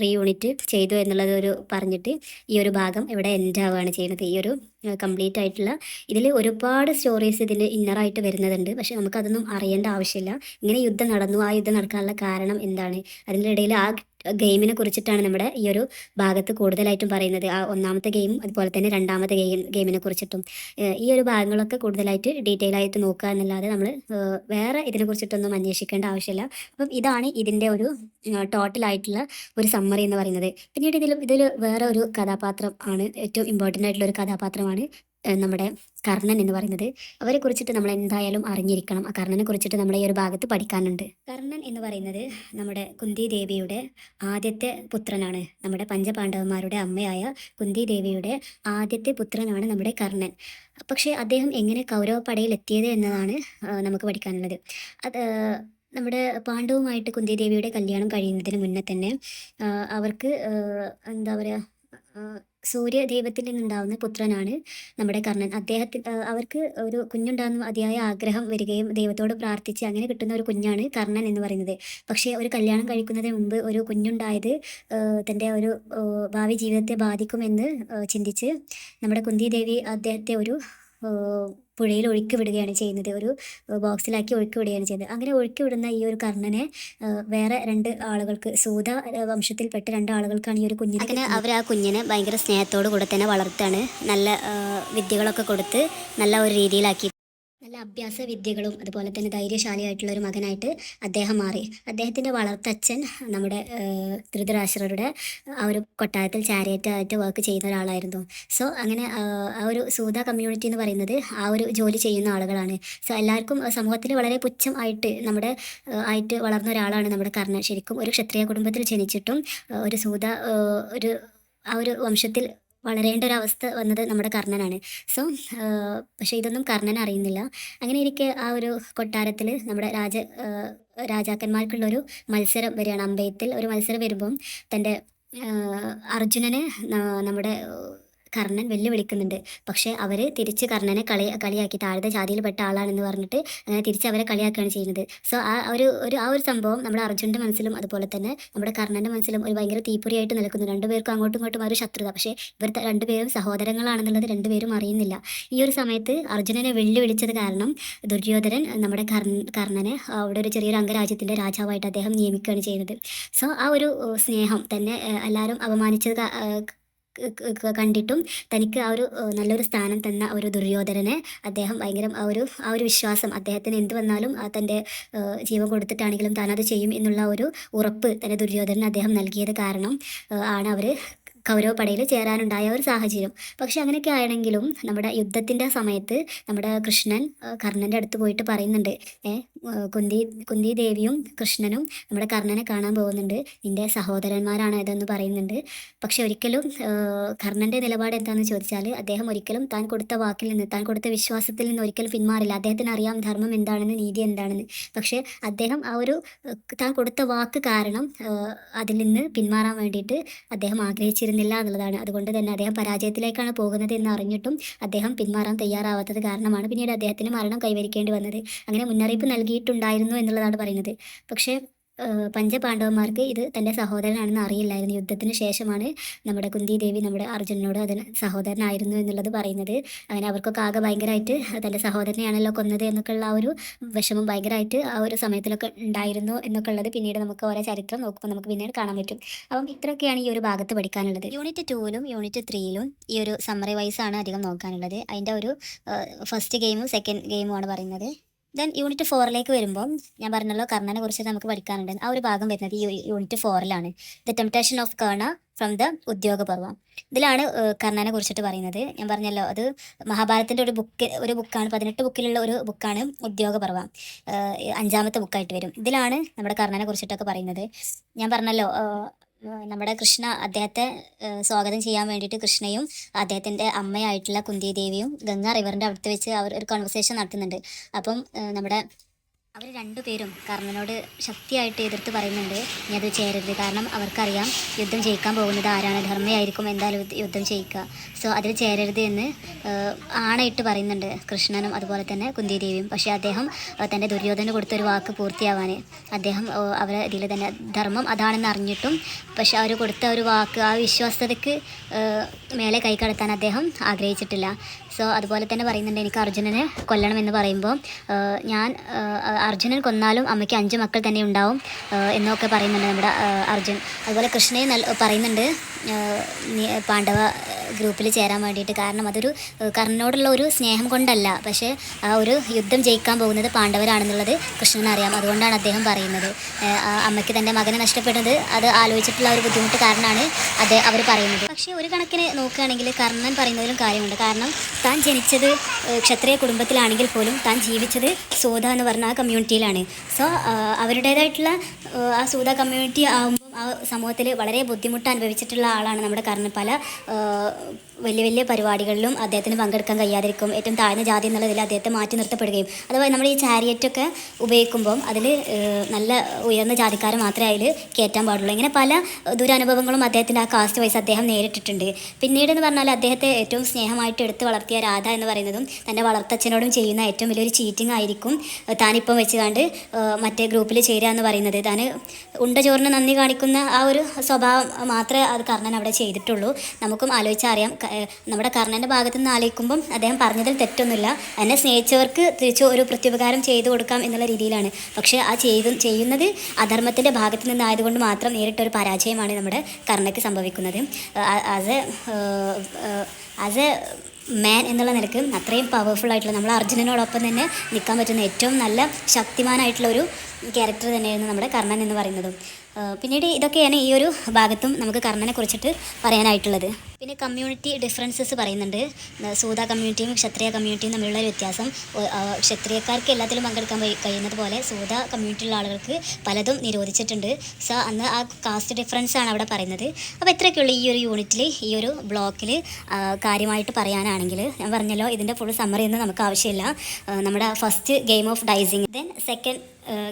റീയൂണിറ്റ് ചെയ്തു എന്നുള്ളത് പറഞ്ഞിട്ട് ഈ ഒരു ഭാഗം ഇവിടെ എൻഡ് ആവുകയാണ് ചെയ്യുന്നത്. ഈ ഒരു കംപ്ലീറ്റ് ആയിട്ടുള്ള ഇതിൽ ഒരുപാട് സ്റ്റോറീസ് ഇതിൽ ഇന്നറായിട്ട് വരുന്നതുണ്ട്. പക്ഷെ നമുക്കതൊന്നും അറിയേണ്ട ആവശ്യമില്ല. ഇങ്ങനെ യുദ്ധം നടന്നു, ആ യുദ്ധം നടക്കാനുള്ള കാരണം എന്താണ്, അതിൻ്റെ ഇടയിൽ ആ ഗെയിമിനെ കുറിച്ചിട്ടാണ് നമ്മുടെ ഈ ഒരു ഭാഗത്ത് കൂടുതലായിട്ടും പറയുന്നത്. ആ ഒന്നാമത്തെ ഗെയിമും അതുപോലെ തന്നെ രണ്ടാമത്തെ ഗെയിമിനെ കുറിച്ചിട്ടും ഈ ഒരു ഭാഗങ്ങളൊക്കെ കൂടുതലായിട്ട് ഡീറ്റെയിൽ ആയിട്ട് നോക്കുക എന്നല്ലാതെ നമ്മൾ വേറെ ഇതിനെക്കുറിച്ചിട്ടൊന്നും അന്വേഷിക്കേണ്ട ആവശ്യമില്ല. അപ്പം ഇതാണ് ഇതിൻ്റെ ഒരു ടോട്ടലായിട്ടുള്ള ഒരു സമ്മറി എന്ന് പറയുന്നത്. പിന്നീട് ഇതിൽ വേറെ ഒരു കഥാപാത്രം ആണ്, ഏറ്റവും ഇമ്പോർട്ടൻ്റ് ആയിട്ടുള്ള ഒരു കഥാപാത്രമാണ് നമ്മുടെ കർണൻ എന്ന് പറയുന്നത്. അവരെ കുറിച്ചിട്ട് നമ്മൾ എന്തായാലും അറിഞ്ഞിരിക്കണം. ആ കർണനെ കുറിച്ചിട്ട് നമ്മുടെ ഈ ഒരു ഭാഗത്ത് പഠിക്കാനുണ്ട്. കർണൻ എന്ന് പറയുന്നത് നമ്മുടെ കുന്തി ദേവിയുടെ ആദ്യത്തെ പുത്രനാണ്. നമ്മുടെ പഞ്ചപാണ്ഡവന്മാരുടെ അമ്മയായ കുന്തി ദേവിയുടെ ആദ്യത്തെ പുത്രനാണ് നമ്മുടെ കർണൻ. പക്ഷേ അദ്ദേഹം എങ്ങനെ കൗരവപ്പടയിൽ എത്തിയത് എന്നതാണ് നമുക്ക് പഠിക്കാനുള്ളത്. അത് നമ്മുടെ പാണ്ഡവുമായിട്ട് കുന്തി ദേവിയുടെ കല്യാണം കഴിയുന്നതിന് മുന്നേ തന്നെ അവർക്ക് എന്താ പറയുക, സൂര്യദൈവത്തിൽ നിന്നുണ്ടാവുന്ന പുത്രനാണ് നമ്മുടെ കർണൻ. അവർക്ക് ഒരു കുഞ്ഞുണ്ടാകുന്ന അതിയായ ആഗ്രഹം വരികയും ദൈവത്തോട് പ്രാർത്ഥിച്ച് അങ്ങനെ കിട്ടുന്ന ഒരു കുഞ്ഞാണ് കർണൻ എന്ന് പറയുന്നത്. പക്ഷേ ഒരു കല്യാണം കഴിക്കുന്നതിന് മുമ്പ് ഒരു കുഞ്ഞുണ്ടായത് തൻ്റെ ഒരു ഭാവി ജീവിതത്തെ ബാധിക്കുമെന്ന് ചിന്തിച്ച് നമ്മുടെ കുന്തി ദേവി അദ്ദേഹത്തെ ഒരു പുഴയിൽ ഒഴുക്കി വിടുകയാണ് ചെയ്യുന്നത്. ഒരു ബോക്സിലാക്കി ഒഴുക്കി വിടുകയാണ് ചെയ്യുന്നത്. അങ്ങനെ ഒഴുക്കി വിടുന്ന ഈ ഒരു കർണനെ വേറെ രണ്ട് ആളുകൾക്ക്, സൂത വംശത്തിൽപ്പെട്ട രണ്ട് ആളുകൾക്കാണ് ഈ ഒരു കുഞ്ഞിനെ. അങ്ങനെ അവർ ആ കുഞ്ഞിനെ ഭയങ്കര സ്നേഹത്തോടു കൂടെ തന്നെ വളർത്താണ്. നല്ല വിദ്യകളൊക്കെ കൊടുത്ത് നല്ല ഒരു രീതിയിലാക്കി, നല്ല അഭ്യാസ വിദ്യകളും അതുപോലെ തന്നെ ധൈര്യശാലിയായിട്ടുള്ള ഒരു മകനായിട്ട് അദ്ദേഹം മാറി. അദ്ദേഹത്തിൻ്റെ വളർത്തച്ഛൻ നമ്മുടെ ധൃതരാഷ്ട്രരുടെ ആ ഒരു കൊട്ടാരത്തിൽ ചാരിയറ്റായിട്ട് വർക്ക് ചെയ്യുന്ന ഒരാളായിരുന്നു. സോ അങ്ങനെ ആ ഒരു സൂത കമ്മ്യൂണിറ്റി എന്ന് പറയുന്നത് ആ ഒരു ജോലി ചെയ്യുന്ന ആളുകളാണ്. സോ എല്ലാവർക്കും സമൂഹത്തിൽ വളരെ പുച്ഛം ആയിട്ട് വളർന്ന ഒരാളാണ് നമ്മുടെ കർണൻ. ശരിക്കും ഒരു ക്ഷത്രിയ കുടുംബത്തിൽ ജനിച്ചിട്ടും ഒരു സൂത ആ ഒരു വംശത്തിൽ വളരേണ്ട ഒരു അവസ്ഥ വന്നത് നമ്മുടെ കർണനാണ്. സോ പക്ഷേ ഇതൊന്നും കർണൻ അറിയുന്നില്ല. അങ്ങനെ ഇരിക്കെ ആ ഒരു കൊട്ടാരത്തിൽ നമ്മുടെ രാജാക്കന്മാർക്കുള്ളൊരു മത്സരം വരികയാണ്. അമ്പെയ്ത്തിൽ ഒരു മത്സരം വരുമ്പം തൻ്റെ അർജുനനെ നമ്മുടെ കർണൻ വെല്ലുവിളിക്കുന്നുണ്ട്. പക്ഷേ അവർ തിരിച്ച് കർണനെ കളിയാക്കി താഴ്ന്ന ജാതിയിൽപ്പെട്ട ആളാണെന്ന് പറഞ്ഞിട്ട് അങ്ങനെ തിരിച്ച് അവരെ കളിയാക്കുകയാണ് ചെയ്യുന്നത്. സോ ആ ഒരു സംഭവം നമ്മുടെ അർജുൻ്റെ മനസ്സിലും അതുപോലെ തന്നെ നമ്മുടെ കർണൻ്റെ മനസ്സിലും ഒരു ഭയങ്കര തീപ്പൊരിയായിട്ട് നിൽക്കുന്നു. രണ്ടുപേർക്കും അങ്ങോട്ടും ഇങ്ങോട്ടും ഒരു ശത്രുത. പക്ഷേ ഇവർ രണ്ടുപേരും സഹോദരങ്ങളാണെന്നുള്ളത് രണ്ടുപേരും അറിയുന്നില്ല. ഈ ഒരു സമയത്ത് അർജുനനെ വെല്ലുവിളിച്ചത് കാരണം ദുര്യോധനൻ നമ്മുടെ കർണനെ അവിടെ ഒരു ചെറിയൊരു അംഗരാജ്യത്തിൻ്റെ രാജാവായിട്ട് അദ്ദേഹം നിയമിക്കുകയാണ് ചെയ്യുന്നത്. സോ ആ ഒരു സ്നേഹം തന്നെ എല്ലാവരും അപമാനിച്ചത് കണ്ടിട്ടും തനിക്ക് ആ ഒരു നല്ലൊരു സ്ഥാനം തന്ന ഒരു ദുര്യോധനനെ അദ്ദേഹം ഭയങ്കര ആ ഒരു വിശ്വാസം അദ്ദേഹത്തിന് എന്ത് വന്നാലും തൻ്റെ ജീവൻ കൊടുത്തിട്ടാണെങ്കിലും താനത് ചെയ്യും എന്നുള്ള ഒരു ഉറപ്പ് തന്നെ ദുര്യോധനന് അദ്ദേഹം നൽകിയത് കാരണം ആണ് അവർ കൗരവപ്പടയിൽ ചേരാനുണ്ടായ ഒരു സാഹചര്യം. പക്ഷെ അങ്ങനെയൊക്കെ ആണെങ്കിലും നമ്മുടെ യുദ്ധത്തിൻ്റെ സമയത്ത് നമ്മുടെ കൃഷ്ണൻ കർണൻ്റെ അടുത്ത് പോയിട്ട് പറയുന്നുണ്ട്, കുന്തി ദേവിയും കൃഷ്ണനും നമ്മുടെ കർണനെ കാണാൻ പോകുന്നുണ്ട്, നിൻ്റെ സഹോദരന്മാരാണ് ഇതെന്ന് പറയുന്നുണ്ട്. പക്ഷെ ഒരിക്കലും കർണൻ്റെ നിലപാട് എന്താണെന്ന് ചോദിച്ചാൽ അദ്ദേഹം ഒരിക്കലും താൻ കൊടുത്ത വാക്കിൽ നിന്ന് താൻ കൊടുത്ത വിശ്വാസത്തിൽ നിന്ന് ഒരിക്കലും പിന്മാറില്ല. അദ്ദേഹത്തിന് അറിയാം ധർമ്മം എന്താണെന്ന്, നീതി എന്താണെന്ന്. പക്ഷേ അദ്ദേഹം ആ ഒരു താൻ കൊടുത്ത വാക്ക് കാരണം അതിൽ നിന്ന് പിന്മാറാൻ വേണ്ടിയിട്ട് അദ്ദേഹം ആഗ്രഹിച്ചിരുന്നില്ല എന്നുള്ളതാണ്. അതുകൊണ്ട് തന്നെ അദ്ദേഹം പരാജയത്തിലേക്കാണ് പോകുന്നത് എന്ന് അറിഞ്ഞിട്ടും അദ്ദേഹം പിന്മാറാൻ തയ്യാറാവാത്തത് കാരണമാണ് പിന്നീട് അദ്ദേഹത്തിന് മരണം കൈവരിക്കേണ്ടി വന്നത്. അങ്ങനെ മുന്നറിയിപ്പ് നൽകിയിട്ടുണ്ടായിരുന്നു എന്നുള്ളതാണ് പറയുന്നത്. പക്ഷേ പഞ്ചപാണ്ഡവന്മാർക്ക് ഇത് തൻ്റെ സഹോദരനാണെന്ന് അറിയില്ലായിരുന്നു. യുദ്ധത്തിന് ശേഷമാണ് നമ്മുടെ കുന്തി ദേവി നമ്മുടെ അർജുനനോട് അതിന് സഹോദരനായിരുന്നു എന്നുള്ളത് പറയുന്നത്. അങ്ങനെ അവർക്കൊക്കെ ആകെ ഭയങ്കരമായിട്ട് തൻ്റെ സഹോദരനെയാണല്ലോ കൊന്നത് എന്നൊക്കെയുള്ള ആ ഒരു വിഷമം ഭയങ്കരമായിട്ട് ആ ഒരു സമയത്തിലൊക്കെ ഉണ്ടായിരുന്നു എന്നൊക്കെ ഉള്ളത് പിന്നീട് നമുക്ക് ഓരോ ചരിത്രം നോക്കുമ്പോൾ നമുക്ക് പിന്നീട് കാണാൻ പറ്റും. അപ്പം ഇത്രയൊക്കെയാണ് ഈ ഒരു ഭാഗത്ത് പഠിക്കാനുള്ളത്. യൂണിറ്റ് 2ലും യൂണിറ്റ് 3ലും ഈ ഒരു സമ്മറി വൈസാണ് അധികം നോക്കാനുള്ളത്. അതിൻ്റെ ഒരു ഫസ്റ്റ് ഗെയിമും സെക്കൻഡ് ഗെയിമുമാണ് പറയുന്നത്. ദെൻ യൂണിറ്റ് 4ലേക്ക് വരുമ്പോൾ ഞാൻ പറഞ്ഞല്ലോ കർണനെ കുറിച്ച് നമുക്ക് പഠിക്കാനുണ്ട്. ആ ഒരു ഭാഗം വരുന്നത് ഈ യൂണിറ്റ് 4ലാണ്. The temptation of Karna from the Udyogaparva. ഇതിലാണ് കർണനെ കുറിച്ചിട്ട് പറയുന്നത്. ഞാൻ പറഞ്ഞല്ലോ അത് മഹാഭാരതത്തിൻ്റെ ഒരു ബുക്കാണ്, 18 ബുക്കിലുള്ള ഒരു ബുക്കാണ് ഉദ്യോഗപർവം. 5ാമത്തെ ബുക്കായിട്ട് വരും. ഇതിലാണ് നമ്മുടെ കർണനെ കുറിച്ചിട്ടൊക്കെ പറയുന്നത്. ഞാൻ പറഞ്ഞല്ലോ നമ്മുടെ കൃഷ്ണ അദ്ദേഹത്തെ സ്വാഗതം ചെയ്യാൻ വേണ്ടിയിട്ട് കൃഷ്ണയും അദ്ദേഹത്തിൻ്റെ അമ്മയായിട്ടുള്ള കുന്തി ദേവിയും ഗംഗാ റിവറിൻ്റെ അടുത്ത് വെച്ച് അവർ ഒരു കോൺവെർസേഷൻ നടത്തുന്നുണ്ട്. അപ്പം നമ്മുടെ അവർ രണ്ടുപേരും കർണനോട് ശക്തിയായിട്ട് എതിർത്ത് പറയുന്നുണ്ട്, ഇനി അത് ചേരരുത്. കാരണം അവർക്കറിയാം യുദ്ധം ജയിക്കാൻ പോകുന്നത് ആരാണ്, ധർമ്മയായിരിക്കും എന്തായാലും യുദ്ധം ജയിക്കുക. സോ അതിൽ ചേരരുത് എന്ന് ആണയിട്ട് പറയുന്നുണ്ട് കൃഷ്ണനും അതുപോലെ തന്നെ കുന്തി ദേവിയും. പക്ഷേ അദ്ദേഹം തൻ്റെ ദുര്യോധന കൊടുത്തൊരു വാക്ക് പൂർത്തിയാവാൻ അദ്ദേഹം അവരെ ഇതിൽ തന്നെ ധർമ്മം അതാണെന്ന് അറിഞ്ഞിട്ടും പക്ഷെ അവർ കൊടുത്ത ഒരു വാക്ക് ആ വിശ്വാസ്യതയ്ക്ക് മേലെ കൈ കടത്താൻ അദ്ദേഹം ആഗ്രഹിച്ചിട്ടില്ല. സോ അതുപോലെ തന്നെ പറയുന്നുണ്ട്, എനിക്ക് അർജുനനെ കൊല്ലണമെന്ന് പറയുമ്പോൾ അർജുനൻ കൊന്നാലും അമ്മയ്ക്ക് 5 മക്കൾ തന്നെ ഉണ്ടാവും എന്നൊക്കെ പറയുന്നുണ്ട് നമ്മുടെ അർജുൻ. അതുപോലെ കൃഷ്ണയെ പറയുന്നുണ്ട് പാണ്ഡവ ഗ്രൂപ്പിൽ ചേരാൻ വേണ്ടിയിട്ട്. കാരണം അതൊരു കർണനോടുള്ള ഒരു സ്നേഹം കൊണ്ടല്ല, പക്ഷേ ആ ഒരു യുദ്ധം ജയിക്കാൻ പോകുന്നത് പാണ്ഡവരാണെന്നുള്ളത് കൃഷ്ണനറിയാം. അതുകൊണ്ടാണ് അദ്ദേഹം പറയുന്നത്. അമ്മയ്ക്ക് തൻ്റെ മകനെ നഷ്ടപ്പെടുന്നത് അത് ആലോചിച്ചിട്ടുള്ള ഒരു ബുദ്ധിമുട്ട് കാരണമാണ് അവർ പറയുന്നത്. പക്ഷേ ഒരു കണക്കിന് നോക്കുകയാണെങ്കിൽ കർണൻ പറയുന്നതിലും കാര്യമുണ്ട്. കാരണം താൻ ജനിച്ചത് ക്ഷത്രിയ കുടുംബത്തിലാണെങ്കിൽ പോലും താൻ ജീവിച്ചത് സൂത എന്ന് പറഞ്ഞ ആ കമ്മ്യൂണിറ്റിയിലാണ്. സോ അവരുടേതായിട്ടുള്ള ആ സൂത കമ്മ്യൂണിറ്റി ആകുമ്പം ആ സമൂഹത്തിൽ വളരെ ബുദ്ധിമുട്ട് അനുഭവിച്ചിട്ടുള്ള ആളാണ് നമ്മുടെ കർണൻ. പല വലിയ വലിയ പരിപാടികളിലും അദ്ദേഹത്തിന് പങ്കെടുക്കാൻ കഴിയാതിരിക്കും. ഏറ്റവും താഴ്ന്ന ജാതി എന്നുള്ളതിൽ അദ്ദേഹത്തെ മാറ്റി നിർത്തപ്പെടുകയും അതുപോലെ നമ്മൾ ഈ ചാരിയറ്റൊക്കെ ഉപയോഗിക്കുമ്പം അതിൽ നല്ല ഉയർന്ന ജാതിക്കാർ മാത്രമേ അതിൽ കയറ്റാൻ പാടുള്ളൂ. ഇങ്ങനെ പല ദുരനുഭവങ്ങളും അദ്ദേഹത്തിൻ്റെ ആ കാസ്റ്റ് വൈസ് അദ്ദേഹം നേരിട്ടിട്ടുണ്ട്. പിന്നീട് എന്ന് പറഞ്ഞാൽ അദ്ദേഹത്തെ ഏറ്റവും സ്നേഹമായിട്ട് എടുത്ത് വളർത്തിയ രാധ എന്ന് പറയുന്നതും തൻ്റെ വളർത്തച്ഛനോടും ചെയ്യുന്ന ഏറ്റവും വലിയൊരു ചീറ്റിംഗ് ആയിരിക്കും താനിപ്പം വെച്ചുകൊണ്ട് മറ്റേ ഗ്രൂപ്പിൽ ചേരുക എന്ന് പറയുന്നത്. താൻ ഉണ്ട ചോറിന് നന്ദി കാണിക്കുന്ന ആ ഒരു സ്വഭാവം മാത്രമേ അത് കർണൻ അവിടെ ചെയ്തിട്ടുള്ളൂ. നമുക്കും ആലോചിച്ചറിയാം. നമ്മുടെ കർണൻ്റെ ഭാഗത്തു നിന്ന് ആലോചിക്കുമ്പം അദ്ദേഹം പറഞ്ഞതിൽ തെറ്റൊന്നുമില്ല. എന്നെ സ്നേഹിച്ചവർക്ക് തിരിച്ച് ഒരു പ്രത്യുപകാരം ചെയ്തു കൊടുക്കാം എന്നുള്ള രീതിയിലാണ്. പക്ഷേ ആ ചെയ്യുന്നത് അധർമ്മത്തിൻ്റെ ഭാഗത്ത് നിന്നായതുകൊണ്ട് മാത്രം നേരിട്ടൊരു പരാജയമാണ് നമ്മുടെ കർണയ്ക്ക് സംഭവിക്കുന്നത്. ആസ് എ മാൻ എന്നുള്ള നിലക്ക് അത്രയും പവർഫുൾ ആയിട്ടുള്ള നമ്മൾ അർജുനനോടൊപ്പം തന്നെ നിൽക്കാൻ പറ്റുന്ന ഏറ്റവും നല്ല ശക്തിമാനായിട്ടുള്ളൊരു ക്യാരക്ടർ തന്നെയായിരുന്നു നമ്മുടെ കർണൻ എന്ന് പറയുന്നതും. പിന്നീട് ഇതൊക്കെയാണ് ഈ ഒരു ഭാഗത്തും നമുക്ക് കർണനെ കുറിച്ചിട്ട് പറയാനായിട്ടുള്ളത്. പിന്നെ കമ്മ്യൂണിറ്റി ഡിഫറൻസസ് പറയുന്നുണ്ട്. സൂത കമ്മ്യൂണിറ്റിയും ക്ഷത്രിയ കമ്മ്യൂണിറ്റിയും തമ്മിലുള്ള ഒരു വ്യത്യാസം. ക്ഷത്രിയക്കാർക്ക് എല്ലാത്തിലും പങ്കെടുക്കാൻ കഴിയുന്നത് പോലെ സൂത കമ്മ്യൂണിറ്റിയിലുള്ള ആളുകൾക്ക് പലതും നിരോധിച്ചിട്ടുണ്ട്. സോ അന്ന് ആ കാസ്റ്റ് ഡിഫറൻസ് ആണ് അവിടെ പറയുന്നത്. അപ്പോൾ ഇത്രയൊക്കെയുള്ള ഈ ഒരു യൂണിറ്റിൽ, ഈ ഒരു ബ്ലോക്കിൽ കാര്യമായിട്ട് പറയാനാണെങ്കിൽ ഞാൻ പറഞ്ഞല്ലോ, ഇതിൻ്റെ ഫുൾ സമ്മറി ഒന്നും നമുക്ക് ആവശ്യമില്ല. നമ്മുടെ first game of dicing, then second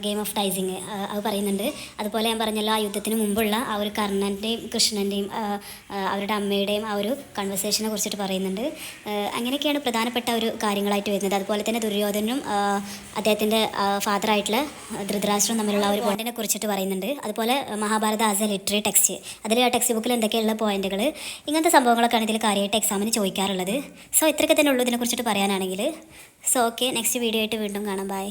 game of dicing അത് പറയുന്നുണ്ട്. അതുപോലെ ഞാൻ പറഞ്ഞല്ലോ, ആ യുദ്ധത്തിന് മുമ്പുള്ള ആ ഒരു കർണൻ്റെയും കൃഷ്ണൻ്റെയും അവരുടെ അമ്മയുടെയും ആ ഒരു കൺവെർസേഷനെ കുറിച്ചിട്ട് പറയുന്നുണ്ട്. അങ്ങനെയൊക്കെയാണ് പ്രധാനപ്പെട്ട ഒരു കാര്യങ്ങളായിട്ട് വരുന്നത്. അതുപോലെ തന്നെ ദുര്യോധനും അദ്ദേഹത്തിൻ്റെ ഫാദറായിട്ടുള്ള ധൃതരാഷ്ട്രവും തമ്മിലുള്ള ഒരു പോയിന്റിനെ കുറിച്ചിട്ട് പറയുന്നുണ്ട്. അതുപോലെ Mahabharata as A literary text, അതിൽ ആ ടെക്സ്റ്റ് ബുക്കിൽ എന്തൊക്കെയുള്ള പോയിന്റുകൾ, ഇങ്ങനത്തെ സംഭവങ്ങളൊക്കെയാണ് ഇതിൽ കാര്യമായിട്ട് എക്സാമിന് ചോദിക്കാറുള്ളത്. സോ ഇത്രയൊക്കെ തന്നെ ഉള്ളൂ ഇതിനെക്കുറിച്ചിട്ട് പറയാനാണെങ്കിൽ. സോ ഓക്കെ, നെക്സ്റ്റ് വീഡിയോ ആയിട്ട് വീണ്ടും കാണാം. ബൈ.